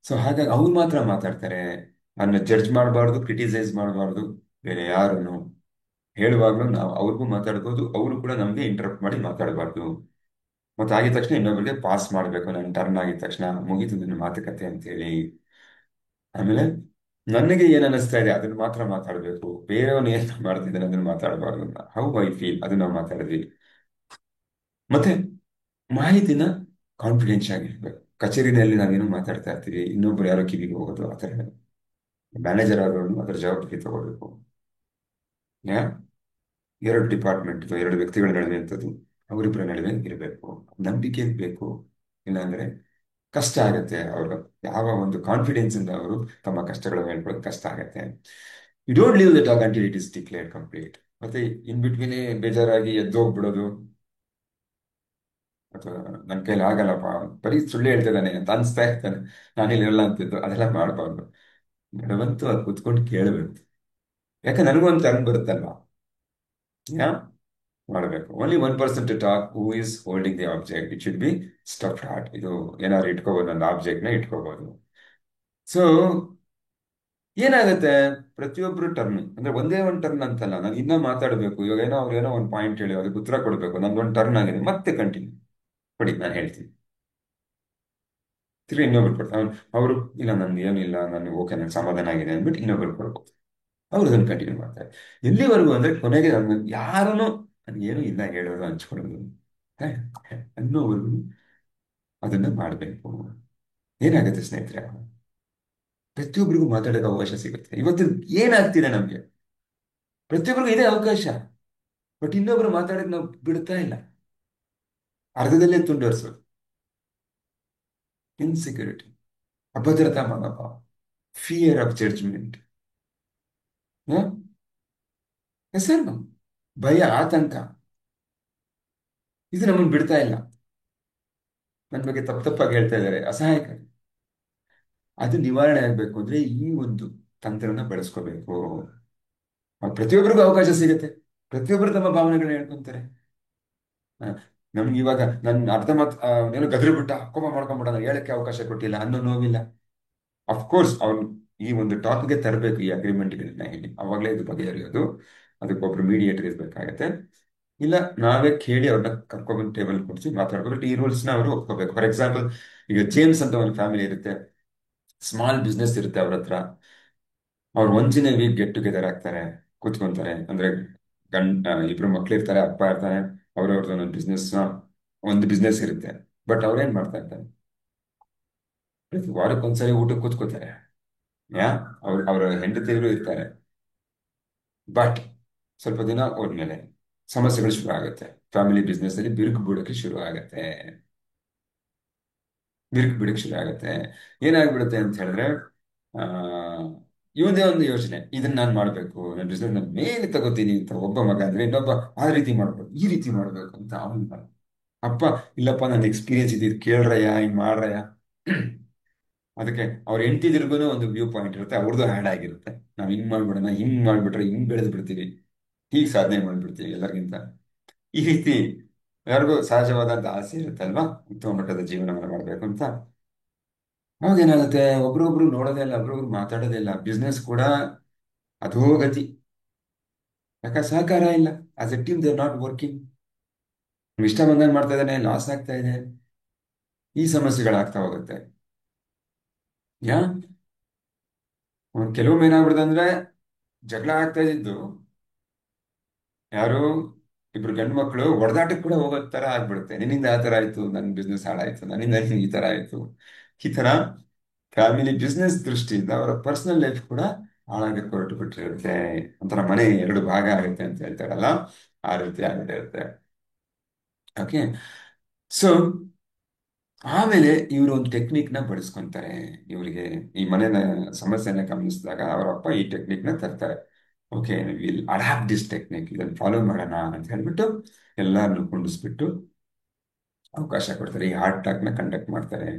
ಸೊ ಹಾಗಾಗಿ ಅವ್ರು ಮಾತ್ರ ಮಾತಾಡ್ತಾರೆ. ಅದನ್ನ ಜಡ್ಜ್ ಮಾಡಬಾರ್ದು, ಕ್ರಿಟಿಸೈಸ್ ಮಾಡಬಾರ್ದು ಬೇರೆ ಯಾರನ್ನು. ಹೇಳುವಾಗ್ಲೂ ನಾವು ಅವ್ರಿಗೂ ಮಾತಾಡ್ಬೋದು, ಅವರು ಕೂಡ ನಮ್ಗೆ ಇಂಟರಪ್ಟ್ ಮಾಡಿ ಮಾತಾಡಬಾರ್ದು. ಮತ್ತೆ ಆಗಿದ ತಕ್ಷಣ ಇನ್ನೊಬ್ಬರಿಗೆ ಪಾಸ್ ಮಾಡಬೇಕು. ನನ್ನ ಟರ್ನ್ ಆಗಿದ ತಕ್ಷಣ ಮುಗೀತು ನನ್ನ ಮಾತುಕತೆ ಅಂತ ಹೇಳಿ. ಆಮೇಲೆ ನನಗೆ ಏನ್ ಅನಿಸ್ತಾ ಇದೆ ಅದನ್ನ ಮಾತ್ರ ಮಾತಾಡಬೇಕು, ಬೇರೆಯವನು ಏನ್ ಮಾಡ್ತಿದ್ದಾನೆ ಅದನ್ನ ಮಾತಾಡಬಾರ್ದು. ಹೌ ಐ ಫೀಲ್ ಅದು ನಾವು ಮಾತಾಡಿದ್ವಿ. ಮತ್ತೆ ಮಾಹಿತಿನ ಕಾನ್ಫಿಡೆನ್ಸ್ ಆಗಿರ್ಬೇಕು. ಕಚೇರಿನಲ್ಲಿ ನಾವೇನೋ ಮಾತಾಡ್ತಾ ಇರ್ತೀವಿ, ಇನ್ನೊಬ್ರು ಯಾರೋ ಕಿವಿಗೆ ಹೋಗೋದು ಆ ಥರ. ಮ್ಯಾನೇಜರ್ ಆದವನು ಅದರ ಜವಾಬ್ದಾರಿ ತಗೋಬೇಕು. ಯಾ ಎರಡು ಡಿಪಾರ್ಟ್ಮೆಂಟ್ ಅಥವಾ ಎರಡು ವ್ಯಕ್ತಿಗಳ ನಡುವೆ ಅಂತದ್ದು ಅವರಿಬ್ಬರ ನಡುವೆ ಇರಬೇಕು. ನಂಬಿಕೆ ಬೇಕು. ಇಲ್ಲಾಂದ್ರೆ ಕಷ್ಟ ಆಗತ್ತೆ. ಅವರು ಯಾವ ಒಂದು ಕಾನ್ಫಿಡೆನ್ಸ್ ಇಂದ ಅವರು ತಮ್ಮ ಕಷ್ಟಗಳನ್ನು ಹೇಳ್ಕೊಳ್ಳೋದು ಕಷ್ಟ ಆಗತ್ತೆ. You don't leave the talk until it is declared complete. ಮತ್ತೆ ಇನ್ ಬಿಟ್ವೀನ್ ಬೇಜಾರಾಗಿ ಎದ್ದೋಗ್ಬಿಡೋದು, ಅಥವಾ ನನ್ನ ಕೈಲಿ ಆಗಲ್ಲಪ್ಪ, ಬರೀ ಸುಳ್ಳು ಹೇಳ್ತಿದ್ದಾನೆ ಅಂತ ಅನ್ಸ್ತಾ ಇರ್ತಾನೆ, ನಾನಿಲ್ಲಿ ಇರಲ್ಲ ಅಂತಿದ್ದು, ಅದೆಲ್ಲ ಮಾಡಬಾರ್ದು. ನಡವಂತೂ ಅದು ಕೂತ್ಕೊಂಡು ಕೇಳಬೇಕು. ಯಾಕೆ ನನಗೂ ಒಂದು ಟರ್ನ್ ಬರುತ್ತಲ್ವಾ. ಯಾ ಮಾಡಬೇಕು. Only 1% to talk who is holding the object. It should be stuffed heart. ಇದು ಏನಾದ್ರು ಇಟ್ಕೋಬಹುದು, ಒಂದು ಆಬ್ಜೆಕ್ಟ್ ನ ಇಟ್ಕೋಬಹುದು. ಸೊ ಏನಾಗುತ್ತೆ, ಪ್ರತಿಯೊಬ್ರು ಟರ್ನ್ ಅಂದ್ರೆ ಒಂದೇ ಒಂದು ಟರ್ನ್ ಅಂತಲ್ಲ, ನಾನು ಇನ್ನೂ ಮಾತಾಡಬೇಕು. ಇವಾಗ ಏನೋ ಅವ್ರು ಏನೋ ಒಂದು ಪಾಯಿಂಟ್ ಹೇಳಿ ಅದಕ್ಕೆ ಉತ್ತರ ಕೊಡಬೇಕು, ನಂದೊಂದು ಟರ್ನ್ ಆಗಿದೆ, ಮತ್ತೆ ಕಂಟಿನ್ಯೂ ಕೊಡಿ ನಾನು ಹೇಳ್ತೀನಿ. ತಿರ್ಗಿ ಇನ್ನೊಬ್ರು ಕೊಡ್ತಾರೆ. ಅವರು ಇಲ್ಲ ನನ್ಗೆ ಏನಿಲ್ಲ, ನಾನು ಓಕೆ ನನ್ಗೆ ಸಮಾಧಾನ ಆಗಿದೆ ಅಂದ್ಬಿಟ್ಟು ಇನ್ನೊಬ್ರು ಕೊಡ್ಬೋದು. ಅವ್ರು ಅದನ್ನು ಕಂಟಿನ್ಯೂ ಮಾಡ್ತಾರೆ. ಎಲ್ಲಿವರೆಗೂ ಅಂದ್ರೆ ಕೊನೆಗೆ ಯಾರನ್ನು ನನ್ಗೇನು ಇಲ್ಲ ಹೇಳೋದು ಹಂಚ್ಕೊಳ್ಳೋದು ಹೇ, ಅನ್ನೋವರೆಗೂ ಅದನ್ನ ಮಾಡಬೇಕು. ಏನಾಗುತ್ತೆ ಸ್ನೇಹಿತರೆ, ಪ್ರತಿಯೊಬ್ಬರಿಗೂ ಮಾತಾಡೋಕೆ ಅವಕಾಶ ಸಿಗುತ್ತೆ. ಇವತ್ತು ಏನಾಗ್ತಿದೆ ನಮ್ಗೆ, ಪ್ರತಿಯೊಬ್ಬರಿಗೂ ಇದೇ ಅವಕಾಶ. ಬಟ್ ಇನ್ನೊಬ್ರು ಮಾತಾಡೋಕೆ ನಾವು ಬಿಡ್ತಾ ಇಲ್ಲ. ಅರ್ಧದಲ್ಲೇ ತುಂಡರಿಸೋದು, ಇನ್ಸೆಕ್ಯೂರಿಟಿ, ಅಭದ್ರತಾ ಮನೋಭಾವ, ಫಿಯರ್ ಆಫ್ ಜಡ್ಜ್ಮೆಂಟ್, ಹೆಸರು ಭಯ, ಆತಂಕ, ಇದು ನಮ್ಮನ್ನು ಬಿಡ್ತಾ ಇಲ್ಲ. ನನ್ನ ಬಗ್ಗೆ ತಪ್ಪು ತಪ್ಪಾಗಿ ಹೇಳ್ತಾ ಇದ್ದಾರೆ, ಅಸಹಾಯಕ. ಅದು ನಿವಾರಣೆ ಆಗ್ಬೇಕು ಅಂದ್ರೆ ಈ ಒಂದು ತಂತ್ರನ ಬಳಸ್ಕೋಬೇಕು. ಪ್ರತಿಯೊಬ್ಬರಿಗೂ ಅವಕಾಶ ಸಿಗುತ್ತೆ. ಪ್ರತಿಯೊಬ್ಬರು ತಮ್ಮ ಭಾವನೆಗಳನ್ನ ಹೇಳ್ಕೊಂತಾರೆ. ಆ, ನಮ್ಗೆ ಇವಾಗ ನನ್ನ ಅರ್ಧ ಮತ್ ಏನೋ ಗದರಿ ಬಿಟ್ಟ ಕೋಪ ಮಾಡ್ಕೊಂಡ್ಬಿಟ್ಟ, ನಾನು ಹೇಳಕ್ಕೆ ಅವಕಾಶ ಕೊಟ್ಟಿಲ್ಲ ಅನ್ನೋ ನೋವಿಲ್ಲ. ಅಫ್ಕೋರ್ಸ್ ಅವ್ನು ಈ ಒಂದು ಟಾಪಿಕ್ಗೆ ತರಬೇಕು, ಈ ಅಗ್ರಿಮೆಂಟ್ಗಳನ್ನ ಹೇಳಿ, ಅವಾಗಲೇ ಇದು ಬಗೆಹರಿಯೋದು. ಅದಕ್ಕೊಬ್ರು ಮೀಡಿಯೇಟರ್ ಇರ್ಬೇಕಾಗತ್ತೆ. ಇಲ್ಲ ನಾವೇ ಕೇಳಿ ಅವ್ರನ್ನ ಕರ್ಕೊಂಡ್ಬಂದು ಟೇಬಲ್ ಕೊಡಿಸಿ ಮಾತಾಡ್ಕೊಂಡು ಈ ರೂಲ್ಸ್ನ ಅವರು ಒಪ್ಕೋಬೇಕು. ಫಾರ್ ಎಕ್ಸಾಂಪಲ್, ಈಗ ಜೇಮ್ಸ್ ಅಂತ ಒಂದು ಫ್ಯಾಮಿಲಿ ಇರುತ್ತೆ, ಸ್ಮಾಲ್ ಬಿಸ್ನೆಸ್ ಇರುತ್ತೆ ಅವ್ರ ಹತ್ರ. ಅವ್ರು ಒಂದಿನ ವೀಕ್ ಗೆಟ್ ಟುಗೆದರ್ ಆಗ್ತಾರೆ, ಕೂತ್ಕೊಂತಾರೆ. ಅಂದ್ರೆ ಇಬ್ರು ಮಕ್ಳು ಇರ್ತಾರೆ, ಅಪ್ಪ ಇರ್ತಾನೆ, ಅವ್ರವ್ರದ್ದು ಒಂದು ಬಿಸ್ನೆಸ್ ಇರುತ್ತೆ. ಬಟ್ ಅವ್ರೇನ್ ಮಾಡ್ತಾ ಇರ್ತಾರೆ, ಪ್ರತಿ ವಾರಕ್ಕೊಂದ್ಸರಿ ಊಟಕ್ಕೆ ಕೂತ್ಕೋತಾರೆ. ಯಾ ಅವ್ರ ಹೆಂಡತಿಯರು ಇರ್ತಾರೆ. ಬಟ್ ಸ್ವಲ್ಪ ದಿನ ಹೋದ್ಮೇಲೆ ಸಮಸ್ಯೆಗಳು ಶುರು ಆಗುತ್ತೆ. ಫ್ಯಾಮಿಲಿ ಬಿಸ್ನೆಸ್ ಅಲ್ಲಿ ಬಿರುಕು ಬಿಡೋಕೆ ಶುರು ಆಗತ್ತೆ. ಬಿರುಕು ಬಿಡಕ್ಕೆ ಶುರು ಆಗತ್ತೆ. ಏನಾಗ್ಬಿಡುತ್ತೆ ಅಂತ ಹೇಳಿದ್ರೆ, ಆ ಇವಂದೇ ಒಂದು ಯೋಚನೆ, ಇದನ್ನ ನಾನು ಮಾಡ್ಬೇಕು, ನನ್ನ ಬಿಸ್ನೆಸ್ ನಾನು ಮೇಲೆ ತಗೋತೀನಿ ಅಂತ ಒಬ್ಬ ಮಗ ಅಂದ್ರೆ, ಇನ್ನೊಬ್ಬ ಆ ರೀತಿ ಮಾಡ್ಬೇಕು, ಈ ರೀತಿ ಮಾಡ್ಬೇಕು ಅಂತ ಅವನು. ಅಪ್ಪ ಇಲ್ಲಪ್ಪ ನನ್ನ ಎಕ್ಸ್ಪೀರಿಯನ್ಸ್ ಇದೆ, ಇದು ಕೇಳ್ರಯ್ಯ, ಹಿಂಗ್ ಮಾಡ್ರಯ್ಯ. ಅದಕ್ಕೆ ಅವ್ರ ಹೆಂಡತಿದಿರ್ಗು ಒಂದು ವ್ಯೂ ಪಾಯಿಂಟ್ ಇರುತ್ತೆ, ಅವ್ರದ್ದು ಹ್ಯಾಡ್ ಆಗಿರುತ್ತೆ. ನಾವ್ ಹಿಂಗ್ ಮಾಡ್ಬಿಡೋಣ, ಹಿಂಗ್ ಮಾಡ್ಬಿಟ್ರೆ ಹಿಂಗ್ ಬೆಳೆದ್ ಬಿಡ್ತೀವಿ, ಹೀಗ್ ಸಾಧನೆ ಮಾಡ್ಬಿಡ್ತೀವಿ ಎಲ್ಲರಿಗಿಂತ. ಈ ರೀತಿ ಯಾರಿಗೂ ಸಹಜವಾದಂತ ಆಸೆ ಇರುತ್ತಲ್ವಾ, ಉತ್ತಮ ಮಟ್ಟದ ಜೀವನವನ್ನು ಮಾಡ್ಬೇಕು ಅಂತ. ಅವಾಗ ಏನಾಗುತ್ತೆ, ಒಬ್ರೊಬ್ರು ನೋಡೋದೇ ಇಲ್ಲ, ಒಬ್ರೊಬ್ರು ಮಾತಾಡೋದೇ ಇಲ್ಲ, ಬಿಸ್ನೆಸ್ ಕೂಡ ಅಧೋಗತಿ. ಯಾಕೆ ಸಹಕಾರ ಇಲ್ಲ. As A team they are not working. ಇಷ್ಟ ಬಂದಂಗೆ ಮಾಡ್ತಾ ಇದ್ದಾನೆ, ಲಾಸ್ ಆಗ್ತಾ ಇದೆ, ಈ ಸಮಸ್ಯೆಗಳಾಗ್ತಾ ಹೋಗುತ್ತೆ. ಯಾ ಕೆಲವೊಮ್ಮೆ ಏನಾಗ್ಬಿಡುತ್ತೆ ಅಂದ್ರೆ, ಜಗಳ ಆಗ್ತಾ ಇದ್ದಿದ್ದು ಯಾರು ಇಬ್ರು ಗಂಡು ಮಕ್ಕಳು ಹೊಡೆದಾಟಕ್ಕೆ ಕೂಡ ಹೋಗೋ ತರ ಆಗ್ಬಿಡುತ್ತೆ. ನಿನ್ನಿಂದ ಆ ತರ ಆಯ್ತು, ನನ್ನ ಬಿಸ್ನೆಸ್ ಹಾಳಾಯ್ತು, ನನ್ನಿಂದ ಈ ತರ ಆಯ್ತು. ಈ ತರ ಫ್ಯಾಮಿಲಿ ಬಿಸ್ನೆಸ್ ದೃಷ್ಟಿಯಿಂದ ಅವರ ಪರ್ಸನಲ್ ಲೈಫ್ ಕೂಡ ಹಾಳಾಗಕ್ಕೆ ಹೊರಟು ಬಿಟ್ಟಿರುತ್ತೆ. ಒಂಥರ ಮನೆ ಎರಡು ಭಾಗ ಆಗುತ್ತೆ ಅಂತ ಹೇಳ್ತಾರಲ್ಲ, ಆ ರೀತಿ ಆಗಿರುತ್ತೆ. ಓಕೆ. ಸೊ ಆಮೇಲೆ ಇವರು ಒಂದು ಟೆಕ್ನಿಕ್ ನ ಬಳಸ್ಕೊಂತಾರೆ. ಇವರಿಗೆ ಈ ಮನೆಯ ಸಮಸ್ಯೆನ ಗಮನಿಸಿದಾಗ ಅವರ ಅಪ್ಪ ಈ ಟೆಕ್ನಿಕ್ ನ ತರ್ತಾರೆ. Okay, will adopt this technique, ಇದನ್ನು ಫಾಲೋ ಮಾಡೋಣ ಅಂತ ಹೇಳ್ಬಿಟ್ಟು ಎಲ್ಲಾರನ್ನು ಕುಂಡಿಸ್ಬಿಟ್ಟು ಅವಕಾಶ ಕೊಡ್ತಾರೆ. ಈ ಹಾರ್ಟ್ ಟಾಕ್ನ ಕಂಡಕ್ಟ್ ಮಾಡ್ತಾರೆ.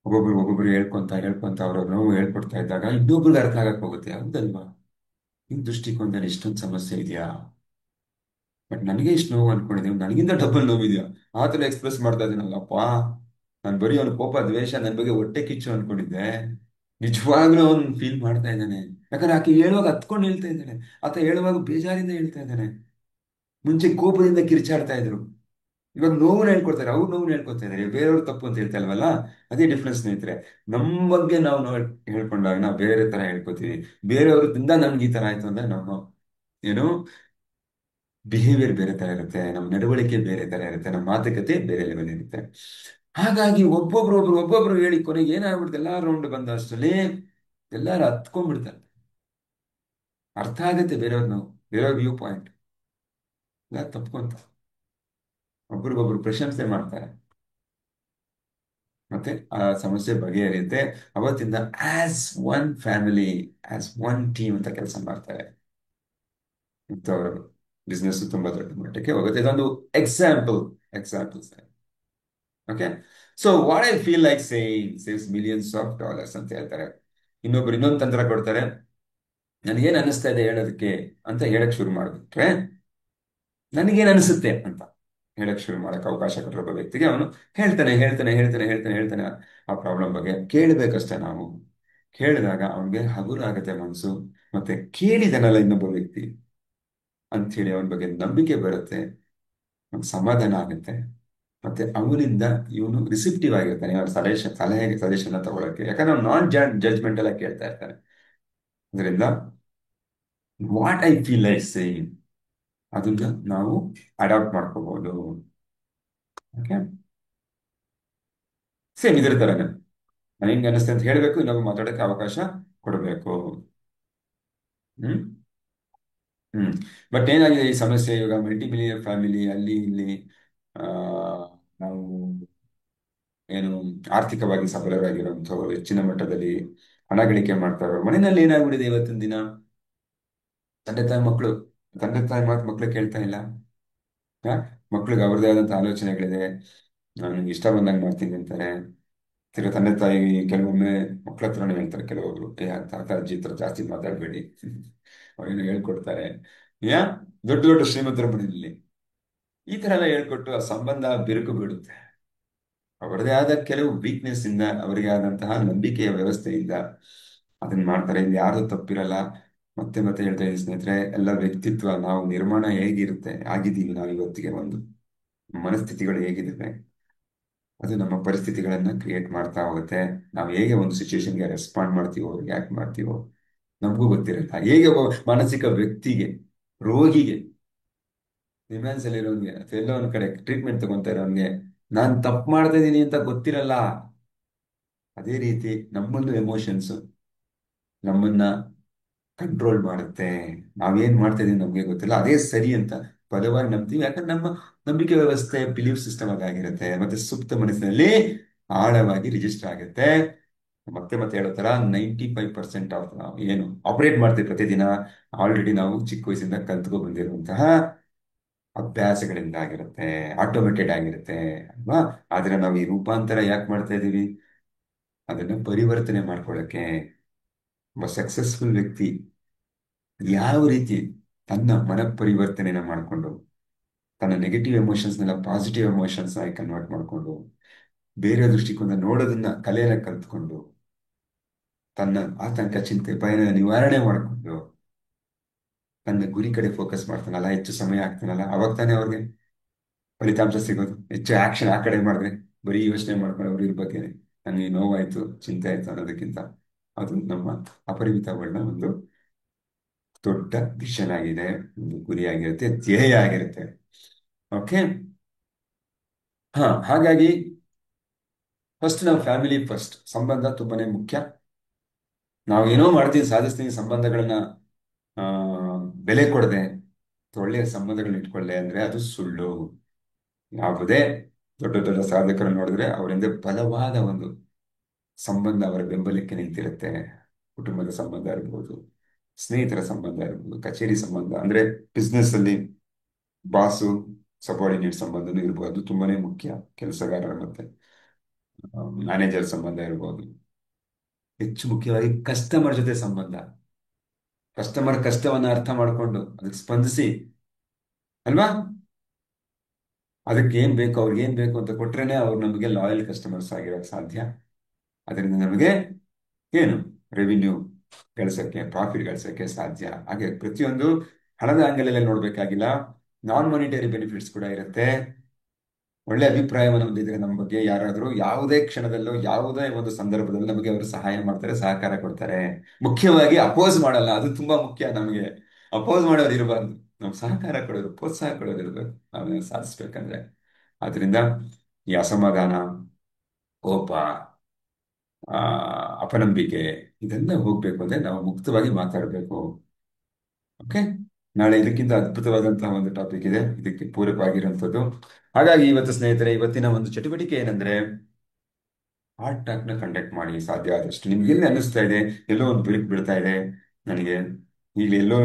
ಒಬ್ಬೊಬ್ರು ಹೇಳ್ಕೊಂತ ಅವ್ರವ್ರ ನೋವು ಹೇಳ್ಕೊಡ್ತಾ ಇದ್ದಾಗ ಇನ್ನೊಬ್ರಿಗೆ ಅರ್ಥ ಆಗಕ್ ಹೋಗುತ್ತೆ, ಹೌದಲ್ವಾ? ನಿಮ್ ದೃಷ್ಟಿಕೋನದಲ್ಲಿ ಇಷ್ಟೊಂದು ಸಮಸ್ಯೆ ಇದೆಯಾ, ಬಟ್ ನನಗೆ ಇಷ್ಟು ನೋವು ಅನ್ಕೊಂಡಿದ್ದೀನಿ, ನನಗಿಂತ ಡಬಲ್ ನೋವಿದೆಯಾ, ಆ ಥರ ಎಕ್ಸ್ಪ್ರೆಸ್ ಮಾಡ್ತಾ ಇದ್ದೀನಲ್ಲಪ್ಪ. ನಾನು ಬರೀ ಅವನ ಕೋಪ ದ್ವೇಷ ನನ್ನ ಬಗ್ಗೆ ಹೊಟ್ಟೆ ಕಿಚ್ಚು ಅನ್ಕೊಂಡಿದ್ದೆ. ನಿಜವಾಗ್ಲೂ ಅವ್ನು ಫೀಲ್ ಮಾಡ್ತಾ ಇದ್ದಾನೆ. ಯಾಕಂದ್ರೆ ಆಕೆ ಹೇಳುವಾಗ ಹತ್ಕೊಂಡು ಹೇಳ್ತಾ ಇದ್ದಾನೆ, ಆತ ಹೇಳುವಾಗ ಬೇಜಾರಿಂದ ಹೇಳ್ತಾ ಇದ್ದಾನೆ. ಮುಂಚೆ ಕೋಪದಿಂದ ಕಿರ್ಚಾಡ್ತಾ ಇದ್ರು, ಇವಾಗ ನೋವುನ ಹೇಳ್ಕೊಡ್ತಾರೆ, ಅವ್ರು ನೋವುನ ಹೇಳ್ಕೊತಾ ಇದ್ದಾರೆ. ಬೇರೆಯವ್ರು ತಪ್ಪು ಅಂತ ಹೇಳ್ತಾ ಇಲ್ವಲ್ಲ. ಅದೇ ಡಿಫ್ರೆನ್ಸ್ ಸ್ನೇಹಿತರೆ. ನಮ್ಮ ಬಗ್ಗೆ ನಾವು ಹೇಳ್ಕೊಂಡಾಗ ನಾವು ಬೇರೆ ತರ ಹೇಳ್ಕೊತೀವಿ. ಬೇರೆಯವ್ರದಿಂದ ನಮ್ಗೆ ಈ ತರ ಆಯ್ತು ಅಂದ್ರೆ ನಮ್ಮ ಏನು ಬಿಹೇವಿಯರ್ ಬೇರೆ ತರ ಇರುತ್ತೆ, ನಮ್ಮ ನಡವಳಿಕೆ ಬೇರೆ ತರ ಇರುತ್ತೆ, ನಮ್ಮ ಮಾತುಕತೆ ಬೇರೆ ಲೆವೆಲ್ ಇರುತ್ತೆ. ಹಾಗಾಗಿ ಒಬ್ಬೊಬ್ರು ಹೇಳಿ ಕೊನೆಗೆ ಏನಾಗ್ಬಿಡುತ್ತೆ, ಎಲ್ಲಾ ರೌಂಡ್ ಬಂದ ಅಷ್ಟರಲ್ಲಿ ಎಲ್ಲಾರು ಹತ್ಕೊಂಡ್ಬಿಡ್ತಾರೆ. ಅರ್ಥ ಆಗತ್ತೆ ಬೇರೆಯವ್ರ ನಾವು, ಬೇರೆಯವ್ರ ವ್ಯೂ ಪಾಯಿಂಟ್ ಎಲ್ಲ ತಪ್ಕೊಂತ ಒಬ್ರಿಗೊಬ್ರು ಪ್ರಶಂಸೆ ಮಾಡ್ತಾರೆ. ಮತ್ತೆ ಆ ಸಮಸ್ಯೆ ಬಗೆಹರಿಯುತ್ತೆ. ಅವತ್ತಿಂದ as one family, as one team ಅಂತ ಕೆಲಸ ಮಾಡ್ತಾರೆ. ಮತ್ತು ಅವರ ಬಿಸ್ನೆಸ್ ತುಂಬಾ ದೊಡ್ಡ ಮಟ್ಟಕ್ಕೆ ಹೋಗುತ್ತೆ. ಇದೊಂದು example. Example. Okay. So what I feel like saves millions of dollars ಅಂತ ಹೇಳ್ತಾರೆ. ಇನ್ನೊಬ್ರು ಇನ್ನೊಂದು ತಂತ್ರ ಕೊಡ್ತಾರೆ, ನನಗೇನ್ ಅನಿಸ್ತಾ ಇದೆ ಹೇಳೋದಕ್ಕೆ ಅಂತ ಹೇಳಕ್ ಶುರು ಮಾಡ್ಬಿಟ್ರೆ, ನನಗೇನ್ ಅನಿಸುತ್ತೆ ಅಂತ ಹೇಳಕ್ ಶುರು ಮಾಡಕ್ ಅವಕಾಶ ಕೊಟ್ಟರೆ ಒಬ್ಬ ವ್ಯಕ್ತಿಗೆ, ಅವನು ಹೇಳ್ತಾನೆ ಆ ಪ್ರಾಬ್ಲಮ್ ಬಗ್ಗೆ. ಕೇಳಬೇಕಷ್ಟೇ ನಾವು. ಕೇಳಿದಾಗ ಅವನಿಗೆ ಹಗುರ ಆಗತ್ತೆ ಮನಸ್ಸು. ಮತ್ತೆ ಕೇಳಿದನಲ್ಲ ಇನ್ನೊಬ್ಬ ವ್ಯಕ್ತಿ ಅಂತ ಹೇಳಿ ಅವನ ಬಗ್ಗೆ ನಂಬಿಕೆ ಬರುತ್ತೆ, ಅವ್ನಿಗೆ ಸಮಾಧಾನ ಆಗುತ್ತೆ. ಮತ್ತೆ ಅವನಿಂದ ಇವನು ರಿಸಿಪ್ಟಿವ್ ಆಗಿರ್ತಾನೆ ಅವ್ರ ಸಜೆಷನ್ ತಗೊಳಕ್ಕೆ. ಯಾಕಂದ್ರೆ ಅವ್ನು ನಾನ್ ಜಡ್ಜ್ಮೆಂಟಲ್ ಆಗಿ ಕೇಳ್ತಾ ಇರ್ತಾನೆ. ಅದರಿಂದ what I feel like saying ಅದನ್ನ ನಾವು ಅಡಾಪ್ಟ್ ಮಾಡ್ಕೋಬಹುದು. ಓಕೆ. ಸೇಮ್ ಇದ್ರ ತರನೇ ನನಗೆ ಅನಿಸ್ತದೆ ಅಂತ ಹೇಳ್ಬೇಕು, ಇನ್ನೊಬ್ಬ ಮಾತಾಡಕ್ಕೆ ಅವಕಾಶ ಕೊಡಬೇಕು. ಹ್ಮ್ ಹ್ಮ್ ಬಟ್ ಏನಾಗಿದೆ ಈ ಸಮಸ್ಯೆ, ಇವಾಗ ಮಲ್ಟಿ ಮಿಲಿಯನ್ ಫ್ಯಾಮಿಲಿ ಅಲ್ಲಿ ಇಲ್ಲಿ, ಆ ನಾವು ಏನು ಆರ್ಥಿಕವಾಗಿ ಸಬಲರಾಗಿರುವಂಥವ್ರು, ಹೆಚ್ಚಿನ ಮಟ್ಟದಲ್ಲಿ ಹಣ ಗಳಿಕೆ ಮಾಡ್ತಾರೆ. ಮನೆಯಲ್ಲಿ ಏನಾಗ್ಬಿಟ್ಟಿದೆ ಇವತ್ತಿನ ದಿನ, ತಂದೆ ತಾಯಿ ಮಕ್ಕಳು ತಂದೆ ತಾಯಿ ಮಾತು ಮಕ್ಕಳು ಕೇಳ್ತಾ ಇಲ್ಲ. ಆ, ಮಕ್ಳಿಗೆ ಅವ್ರದೇ ಆದಂತ ಆಲೋಚನೆಗಳಿದೆ. ನಾನು ಇಷ್ಟ ಬಂದಂಗೆ ಮಾಡ್ತೀನಿ ಅಂತಾರೆ. ತಿರ್ಗ ತಂದೆ ತಾಯಿ ಕೆಲವೊಮ್ಮೆ ಮಕ್ಳ ಹತ್ರನೇ ಹೇಳ್ತಾರೆ ಕೆಲವೊಬ್ರು, ತಾತ ಅಜ್ಜಿ ಹತ್ರ ಜಾಸ್ತಿ ಮಾತಾಡಬೇಡಿ ಅವ್ರೇನು ಹೇಳ್ಕೊಡ್ತಾರೆ. ಯಾ ದೊಡ್ಡ ದೊಡ್ಡ ಶ್ರೀಮಂತರ ಮನೆಯಲ್ಲಿ ಈ ತರ ಎಲ್ಲ ಹೇಳ್ಕೊಟ್ಟು ಆ ಸಂಬಂಧ ಬಿರುಕು ಬಿಡುತ್ತೆ. ಅವರದೇ ಆದ ಕೆಲವು ವೀಕ್ನೆಸ್ ಇಂದ, ಅವರಿಗೆ ಆದಂತಹ ನಂಬಿಕೆಯ ವ್ಯವಸ್ಥೆಯಿಂದ ಅದನ್ನ ಮಾಡ್ತಾರೆ. ಇಲ್ಲಿ ಯಾರು ತಪ್ಪಿರಲ್ಲ. ಮತ್ತೆ ಮತ್ತೆ ಹೇಳ್ತಾ ಇದ್ದೀನಿ ಸ್ನೇಹಿತರೆ, ಎಲ್ಲ ವ್ಯಕ್ತಿತ್ವ ನಾವು ನಿರ್ಮಾಣ ಹೇಗಿರುತ್ತೆ ಆಗಿದ್ದೀವಿ ನಾವು ಇವತ್ತಿಗೆ, ಒಂದು ಮನಸ್ಥಿತಿಗಳು ಹೇಗಿದ್ದಾವೆ ಅದು ನಮ್ಮ ಪರಿಸ್ಥಿತಿಗಳನ್ನ ಕ್ರಿಯೇಟ್ ಮಾಡ್ತಾ ಹೋಗುತ್ತೆ. ನಾವು ಹೇಗೆ ಒಂದು ಸಿಚುವೇಶನ್ಗೆ ರೆಸ್ಪಾಂಡ್ ಮಾಡ್ತೀವೋ, ರಿಯಾಕ್ಟ್ ಮಾಡ್ತೀವೋ ನಮಗೂ ಗೊತ್ತಿರಲ್ಲ. ಹೇಗೆ ಒಬ್ಬ ಮಾನಸಿಕ ವ್ಯಕ್ತಿಗೆ, ರೋಗಿಗೆ, ನಿಮ್ಯಾನ್ಸ್ ಅಲ್ಲಿರೋನ್ಗೆ ಅಥವಾ ಎಲ್ಲೋ ಒಂದ್ ಕಡೆ ಟ್ರೀಟ್ಮೆಂಟ್ ತಗೊಂತಾ ಇರೋನ್ಗೆ ನಾನ್ ತಪ್ಪು ಮಾಡ್ತಾ ಇದ್ದೀನಿ ಅಂತ ಗೊತ್ತಿರಲ್ಲ. ಅದೇ ರೀತಿ ನಮ್ಮಲ್ಲೂ ಎಮೋಷನ್ಸ್ ನಮ್ಮನ್ನ ಕಂಟ್ರೋಲ್ ಮಾಡುತ್ತೆ. ನಾವೇನ್ ಮಾಡ್ತಾ ಇದೀವಿ ನಮ್ಗೆ ಗೊತ್ತಿಲ್ಲ, ಅದೇ ಸರಿ ಅಂತ ಬಲವಾಗಿ ನಂಬ್ತೀವಿ. ಯಾಕಂದ್ರೆ ನಮ್ಮ ನಂಬಿಕೆ ವ್ಯವಸ್ಥೆ, ಬಿಲೀಫ್ ಸಿಸ್ಟಮ್ ಅದಾಗಿರುತ್ತೆ. ಮತ್ತೆ ಸುಪ್ತ ಮನಸ್ಸಿನಲ್ಲಿ ಆಳವಾಗಿ ರಿಜಿಸ್ಟರ್ ಆಗುತ್ತೆ. ಮತ್ತೆ ಮತ್ತೆ ಹೇಳೋ ತರ 95% ಆಫ್ ನಾವು ಏನು ಆಪರೇಟ್ ಮಾಡ್ತೀವಿ ಪ್ರತಿದಿನ, ಆಲ್ರೆಡಿ ನಾವು ಚಿಕ್ಕ ವಯಸ್ಸಿಂದ ಕಲ್ತ್ಕೊ ಬಂದಿರುವಂತಹ ಅಭ್ಯಾಸಗಳಿಂದ ಆಗಿರುತ್ತೆ, ಆಟೋಮೇಟೆಡ್ ಆಗಿರುತ್ತೆ ಅಲ್ವಾ. ಆದ್ರೆ ನಾವು ಈ ರೂಪಾಂತರ ಯಾಕೆ ಮಾಡ್ತಾ ಇದೀವಿ, ಅದನ್ನ ಪರಿವರ್ತನೆ ಮಾಡ್ಕೊಳ್ಳಕ್ಕೆ. ಒಬ್ಬ ಸಕ್ಸಸ್ಫುಲ್ ವ್ಯಕ್ತಿ ಯಾವ ರೀತಿ ತನ್ನ ಮನ ಪರಿವರ್ತನೆನ ಮಾಡಿಕೊಂಡು, ತನ್ನ ನೆಗೆಟಿವ್ ಎಮೋಷನ್ಸ್ನೆಲ್ಲ ಪಾಸಿಟಿವ್ ಎಮೋಷನ್ಸ್ ಆಗಿ ಕನ್ವರ್ಟ್ ಮಾಡಿಕೊಂಡು, ಬೇರೆ ದೃಷ್ಟಿಕೋನ ನೋಡೋದನ್ನ ಕಲೆಯನ್ನ ಕಲ್ತ್ಕೊಂಡು, ತನ್ನ ಆತಂಕ ಚಿಂತೆ ಭಯನ ನಿವಾರಣೆ ಮಾಡಿಕೊಂಡು ತನ್ನ ಗುರಿ ಕಡೆ ಫೋಕಸ್ ಮಾಡ್ತಾನಲ್ಲ, ಹೆಚ್ಚು ಸಮಯ ಆಗ್ತಾನಲ್ಲ, ಅವಾಗ ತಾನೇ ಅವ್ರಿಗೆ ಫಲಿತಾಂಶ ಸಿಗೋದು. ಹೆಚ್ಚು ಆಕ್ಷನ್ ಆ ಕಡೆ ಮಾಡಿದ್ರೆ, ಬರೀ ಯೋಚನೆ ಮಾಡ್ಕೊಂಡು ಅವ್ರ ಇದ್ರ ಬಗ್ಗೆ ನನಗೆ ನೋವಾಯ್ತು ಚಿಂತೆ ಆಯ್ತು ಅನ್ನೋದಕ್ಕಿಂತ, ಅದು ನಮ್ಮ ಅಪರಿಮಿತಗಳನ್ನ ಒಂದು ದೊಡ್ಡ ವಿಷನ್ ಆಗಿದೆ, ಒಂದು ಗುರಿ ಆಗಿರುತ್ತೆ, ಧ್ಯೇಯ ಆಗಿರುತ್ತೆ. ಓಕೆ. ಹಾಗಾಗಿ ಫಸ್ಟ್ ನಾವು ಫ್ಯಾಮಿಲಿ ಫಸ್ಟ್, ಸಂಬಂಧ ತುಂಬಾನೇ ಮುಖ್ಯ. ನಾವು ಏನೋ ಮಾಡ್ತೀವಿ, ಸಾಧಿಸ್ತೀವಿ, ಸಂಬಂಧಗಳನ್ನ ಆ ಬೆಲೆ ಕೊಡದೆ ಒಳ್ಳೆಯ ಸಂಬಂಧಗಳನ್ನ ಇಟ್ಕೊಳ್ಳೆ ಅಂದ್ರೆ ಅದು ಸುಳ್ಳು. ಯಾವುದೇ ದೊಡ್ಡ ದೊಡ್ಡ ಸಾಧಕರನ್ನು ನೋಡಿದ್ರೆ ಅವರಿಂದ ಬಲವಾದ ಒಂದು ಸಂಬಂಧ ಅವರ ಬೆಂಬಲಕ್ಕೆ ನಿಂತಿರುತ್ತೆ. ಕುಟುಂಬದ ಸಂಬಂಧ ಇರ್ಬೋದು, ಸ್ನೇಹಿತರ ಸಂಬಂಧ ಇರ್ಬೋದು, ಕಚೇರಿ ಸಂಬಂಧ ಅಂದ್ರೆ ಬಿಸ್ನೆಸ್ ಅಲ್ಲಿ ಬಾಸು ಸಬಾರ್ಡಿನೇಟ್ ಸಂಬಂಧನೂ ಇರ್ಬೋದು, ಅದು ತುಂಬಾನೇ ಮುಖ್ಯ. ಕೆಲಸಗಾರರ ಮತ್ತೆ ಮ್ಯಾನೇಜರ್ ಸಂಬಂಧ ಇರ್ಬೋದು. ಹೆಚ್ಚು ಮುಖ್ಯವಾಗಿ ಕಸ್ಟಮರ್ ಜೊತೆ ಸಂಬಂಧ. ಕಸ್ಟಮರ್ ಕಷ್ಟವನ್ನ ಅರ್ಥ ಮಾಡಿಕೊಂಡು ಅದಕ್ಕೆ ಸ್ಪಂದಿಸಿ, ಅಲ್ವಾ? ಅದಕ್ಕೆ ಏನ್ ಬೇಕು, ಅವ್ರಿಗೆ ಏನ್ ಬೇಕು ಅಂತ ಕೊಟ್ರೇನೆ ಅವ್ರು ನಮಗೆ ಲಾಯಲ್ ಕಸ್ಟಮರ್ಸ್ ಆಗಿರೋಕ್ಕೆ ಸಾಧ್ಯ. ಅದರಿಂದ ನಮಗೆ ಏನು ರೆವಿನ್ಯೂ ಗಳಿಸಕ್ಕೆ, ಪ್ರಾಫಿಟ್ ಗಳಿಸಕ್ಕೆ ಸಾಧ್ಯ. ಹಾಗೆ ಪ್ರತಿಯೊಂದು ಹಣದ ಆಂಗಲಲ್ಲಿ ನೋಡ್ಬೇಕಾಗಿಲ್ಲ, ನಾನ್ ಮಾನಿಟರಿ ಬೆನಿಫಿಟ್ಸ್ ಕೂಡ ಇರುತ್ತೆ. ಒಳ್ಳೆ ಅಭಿಪ್ರಾಯವನ್ನು ಹೊಂದಿದ್ರೆ ನಮ್ಮ ಬಗ್ಗೆ ಯಾರಾದರೂ ಯಾವುದೇ ಕ್ಷಣದಲ್ಲೂ ಯಾವುದೇ ಒಂದು ಸಂದರ್ಭದಲ್ಲೂ ನಮಗೆ ಅವರು ಸಹಾಯ ಮಾಡ್ತಾರೆ, ಸಹಕಾರ ಕೊಡ್ತಾರೆ. ಮುಖ್ಯವಾಗಿ ಅಪೋಸ್ ಮಾಡಲ್ಲ, ಅದು ತುಂಬಾ ಮುಖ್ಯ ನಮಗೆ. ಅಪೋಸ್ ಮಾಡೋರು ಇರಬಾರ್ದು, ನಾವು ಸಹಕಾರ ಕೊಡೋರು, ಪ್ರೋತ್ಸಾಹ ಕೊಡೋರು ಇರಬೇಕು ನಾವೇನು ಸಾಧಿಸ್ಬೇಕಂದ್ರೆ. ಆದ್ರಿಂದ ಈ ಅಸಮಾಧಾನ, ಕೋಪ, ಆ ಅಪನಂಬಿಕೆ, ಇದೆಲ್ಲ ಹೋಗ್ಬೇಕು ಅಂದ್ರೆ ನಾವು ಮುಕ್ತವಾಗಿ ಮಾತಾಡಬೇಕು. ಓಕೆ, ನಾಳೆ ಇದಕ್ಕಿಂತ ಅದ್ಭುತವಾದಂತಹ ಒಂದು ಟಾಪಿಕ್ ಇದೆ, ಇದಕ್ಕೆ ಪೂರಕವಾಗಿರುವಂಥದ್ದು. ಹಾಗಾಗಿ ಇವತ್ತು ಸ್ನೇಹಿತರೆ, ಇವತ್ತಿನ ಒಂದು ಚಟುವಟಿಕೆ ಏನಂದ್ರೆ ಹಾರ್ಟ್ ಟಾಕ್ ನ ಕಂಡಕ್ಟ್ ಮಾಡಿ ಸಾಧ್ಯ ಆದಷ್ಟು. ನಿಮ್ಗೆ ಎಲ್ಲಿ ಅನ್ನಿಸ್ತಾ ಇದೆ ಎಲ್ಲೋ ಒಂದು ಬಿರುಕು ಬೀಳ್ತಾ ಇದೆ ನನಗೆ, ಈಗ ಎಲ್ಲೋ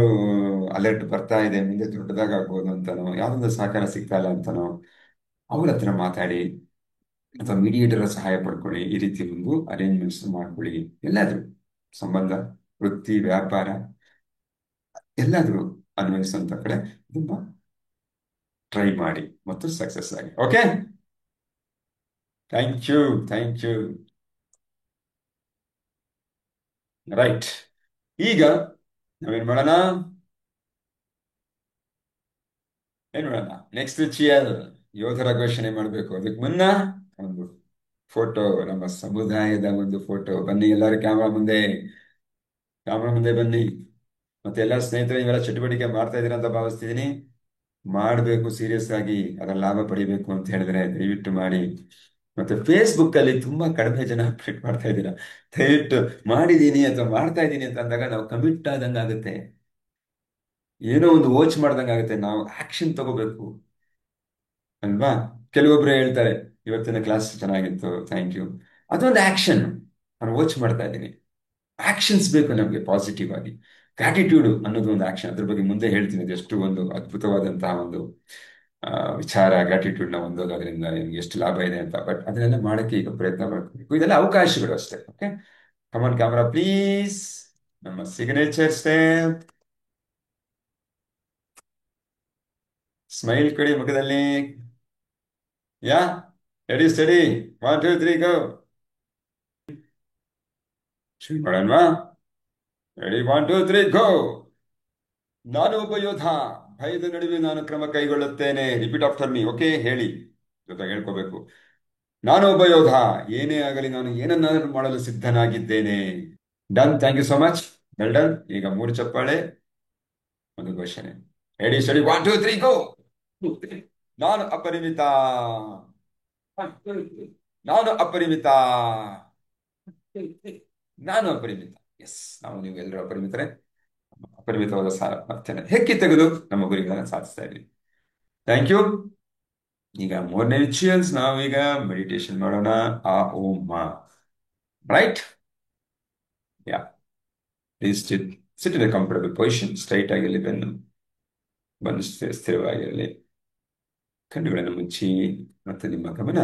ಅಲರ್ಟ್ ಬರ್ತಾ ಇದೆ ಮುಂದೆ ದೊಡ್ಡದಾಗ ಆಗ್ಬೋದು ಅಂತನೋ, ಯಾವ್ದೊಂದು ಸಹಕಾರ ಸಿಗ್ತಾ ಇಲ್ಲ ಅಂತನೋ, ಅವ್ರ ಹತ್ರ ಮಾತಾಡಿ ಅಥವಾ ಮೀಡಿಯೇಟರ್ ಸಹಾಯ ಪಡ್ಕೊಳ್ಳಿ. ಈ ರೀತಿ ಒಂದು ಅರೇಂಜ್ಮೆಂಟ್ಸ್ ಮಾಡ್ಕೊಳ್ಳಿ. ಎಲ್ಲಾದ್ರೂ ಸಂಬಂಧ, ವೃತ್ತಿ, ವ್ಯಾಪಾರ, ಎಲ್ಲಾದ್ರೂ ಅನ್ವಯಿಸುವಂತ ಕಡೆ ತುಂಬಾ ಟ್ರೈ ಮಾಡಿ ಮತ್ತು ಸಕ್ಸಸ್ ಆಗಿ. Okay, thank you, thank you. Right, ಈಗ ನಾವೇನ್ ಮಾಡೋಣ, ಏನ್ ಮಾಡೋಣ, ನೆಕ್ಸ್ಟ್ ಚಿಯರ್ ಯೋಧರ ಘೋಷಣೆ ಮಾಡಬೇಕು. ಅದಕ್ಕೆ ಮುನ್ನ ಒಂದು ಫೋಟೋ, ನಮ್ಮ ಸಮುದಾಯದ ಒಂದು ಫೋಟೋ. ಬನ್ನಿ ಎಲ್ಲರೂ ಕ್ಯಾಮ್ರಾ ಮುಂದೆ, ಕ್ಯಾಮ್ರಾ ಮುಂದೆ ಬನ್ನಿ. ಮತ್ತೆ ಎಲ್ಲ ಸ್ನೇಹಿತರು ಇವೆಲ್ಲ ಚಟುವಟಿಕೆ ಮಾಡ್ತಾ ಇದ್ದೀರಾ ಅಂತ ಭಾವಿಸ್ತಿದ್ದೀನಿ. ಮಾಡಬೇಕು, ಸೀರಿಯಸ್ ಆಗಿ ಅದರ ಲಾಭ ಪಡಿಬೇಕು ಅಂತ ಹೇಳಿದ್ರೆ ದಯವಿಟ್ಟು ಮಾಡಿ. ಮತ್ತೆ ಫೇಸ್ಬುಕ್ ಅಲ್ಲಿ ತುಂಬಾ ಕಡಿಮೆ ಜನ ಅಪ್ಡೇಟ್ ಮಾಡ್ತಾ ಇದ್ದೀರಾ. ದಯವಿಟ್ಟು ಮಾಡಿದೀನಿ ಅಥವಾ ಮಾಡ್ತಾ ಇದ್ದೀನಿ ಅಂತ ಅಂದಾಗ ನಾವು ಕಮಿಟ್ ಆದಂಗೆ ಆಗುತ್ತೆ, ಏನೋ ಒಂದು ವಾಚ್ ಮಾಡ್ದಂಗೆ ಆಗುತ್ತೆ. ನಾವು ಆಕ್ಷನ್ ತಗೋಬೇಕು, ಅಲ್ವಾ? ಕೆಲವೊಬ್ರು ಹೇಳ್ತಾರೆ ಇವತ್ತಿನ ಕ್ಲಾಸ್ ಚೆನ್ನಾಗಿತ್ತು, ಥ್ಯಾಂಕ್ ಯು. ಅದೊಂದು ಆಕ್ಷನ್. ನಾನು ವಾಚ್ ಮಾಡ್ತಾ ಇದ್ದೀನಿ. ಆಕ್ಷನ್ಸ್ ಬೇಕು ನಮಗೆ ಪಾಸಿಟಿವ್ ಆಗಿ. ಗ್ರಾಟಿಟ್ಯೂಡ್ ಅನ್ನೋದು ಒಂದು ಆಕ್ಷನ್. ಅದ್ರ ಬಗ್ಗೆ ಮುಂದೆ ಹೇಳ್ತೀನಿ, ಎಷ್ಟು ಒಂದು ಅದ್ಭುತವಾದಂತಹ ಒಂದು ವಿಚಾರ ಗ್ರಾಟಿಟ್ಯೂಡ್ ನ ಹೊಂದೋದ್ರಿಂದ ನಿಮ್ಗೆ ಎಷ್ಟು ಲಾಭ ಇದೆ ಅಂತ. ಬಟ್ ಅದನ್ನೆಲ್ಲ ಮಾಡಕ್ಕೆ ಈಗ ಪ್ರಯತ್ನ ಮಾಡ್ಕೋಬೇಕು. ಇದೆಲ್ಲ ಅವಕಾಶಗಳು ಅಷ್ಟೇ. Okay, come on camera please. ನಮ್ಮ ಸಿಗ್ನೇಚರ್ ಸ್ಟೆಪ್, ಸ್ಮೈಲ್ ಕೊಡಿ ಮುಖದಲ್ಲಿ. Yeah, ready steady, 1 2 3 go. ಶುರು ಮಾಡೋಣವಾ? Ready, 1 2 3 go. ನಾನು ಒಬ್ಬ ಯೋಧ, ಭಯದ ನಡುವೆ ನಾನು ಕ್ರಮ ಕೈಗೊಳ್ಳುತ್ತೇನೆ. Repeat after me. ಓಕೆ, ಹೇಳಿ, ಜೊತೆಗೆ ಹೇಳ್ಕೋಬೇಕು. ನಾನು ಒಬ್ಬ ಯೋಧ, ಏನೇ ಆಗಲಿ ನಾನು ಏನನ್ನಾದರೂ ಮಾಡಲು ಸಿದ್ಧನಾಗಿದ್ದೇನೆ. Done, thank you so much, well done. ಈಗ 3 ಚಪ್ಪಾಳೆ, ಒಂದು ಘೋಷಣೆ. Ready steady, 1 2 3 go. ನಾನು ಅಪರಿಮಿತ, ನಾನು ಅಪರಿಮಿತ, ನಾನು ಅಪರಿಮಿತ. ಎಸ್, ನಾವು ನೀವು ಎಲ್ಲರೂ ಅಪರಿಮಿತರೇ. ಅಪರಿಮಿತವಾದ ಸಾಮರ್ಥ್ಯನ ಹೆಕ್ಕಿ ತೆಗೆದು ನಮ್ಮ ಗುರಿಗಳನ್ನು ಸಾಧಿಸ್ತಾ ಇದ್ವಿ. Thank you. ಈಗ 3ನೇ ರಿಚುವಲ್ಸ್, ನಾವೀಗ ಮೆಡಿಟೇಷನ್ ಮಾಡೋಣ. ಆ Om. Right, yeah, please sit in a comfortable position. Straight ಆಗಿರಲಿ, ಬಂದು ಸ್ಥಿರವಾಗಿರಲಿ. ಕಣ್ಣುಗಳನ್ನು ಮುಚ್ಚಿ ಮತ್ತು ನಿಮ್ಮ ಗಮನ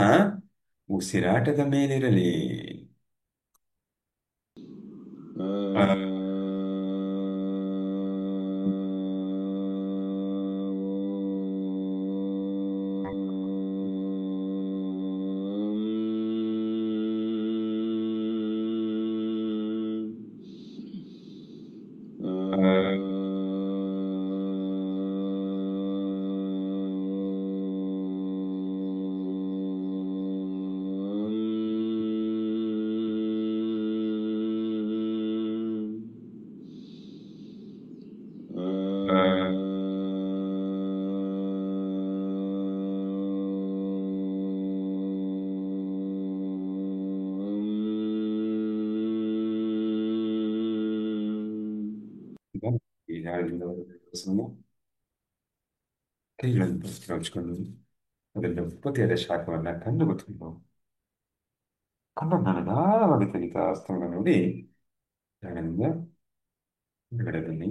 ಉಸಿರಾಟದ ಮೇಲಿರಲಿ. ಈ ಗಾಳಿಯಿಂದ ಬರುವ ಶ್ವಾಸವನ್ನು ಕೈಗಳನ್ನು ಪರಸ್ಪರ ಹಂಚಿಕೊಂಡು ಅದರಿಂದ ಉತ್ಪತ್ತಿಯಾದ ಶಾಖವನ್ನ ಕಣ್ಣು ಗೊತ್ತುಕೊಂಡು ಕಣ್ಣನ್ನು ನಿಧಾನವಾಗಿ ತೆಗಿತಾ ಹಸ್ತವನ್ನು ನೋಡಿ ಜಾಗದಿಂದ ಹೊರಗಡೆ ಬನ್ನಿ.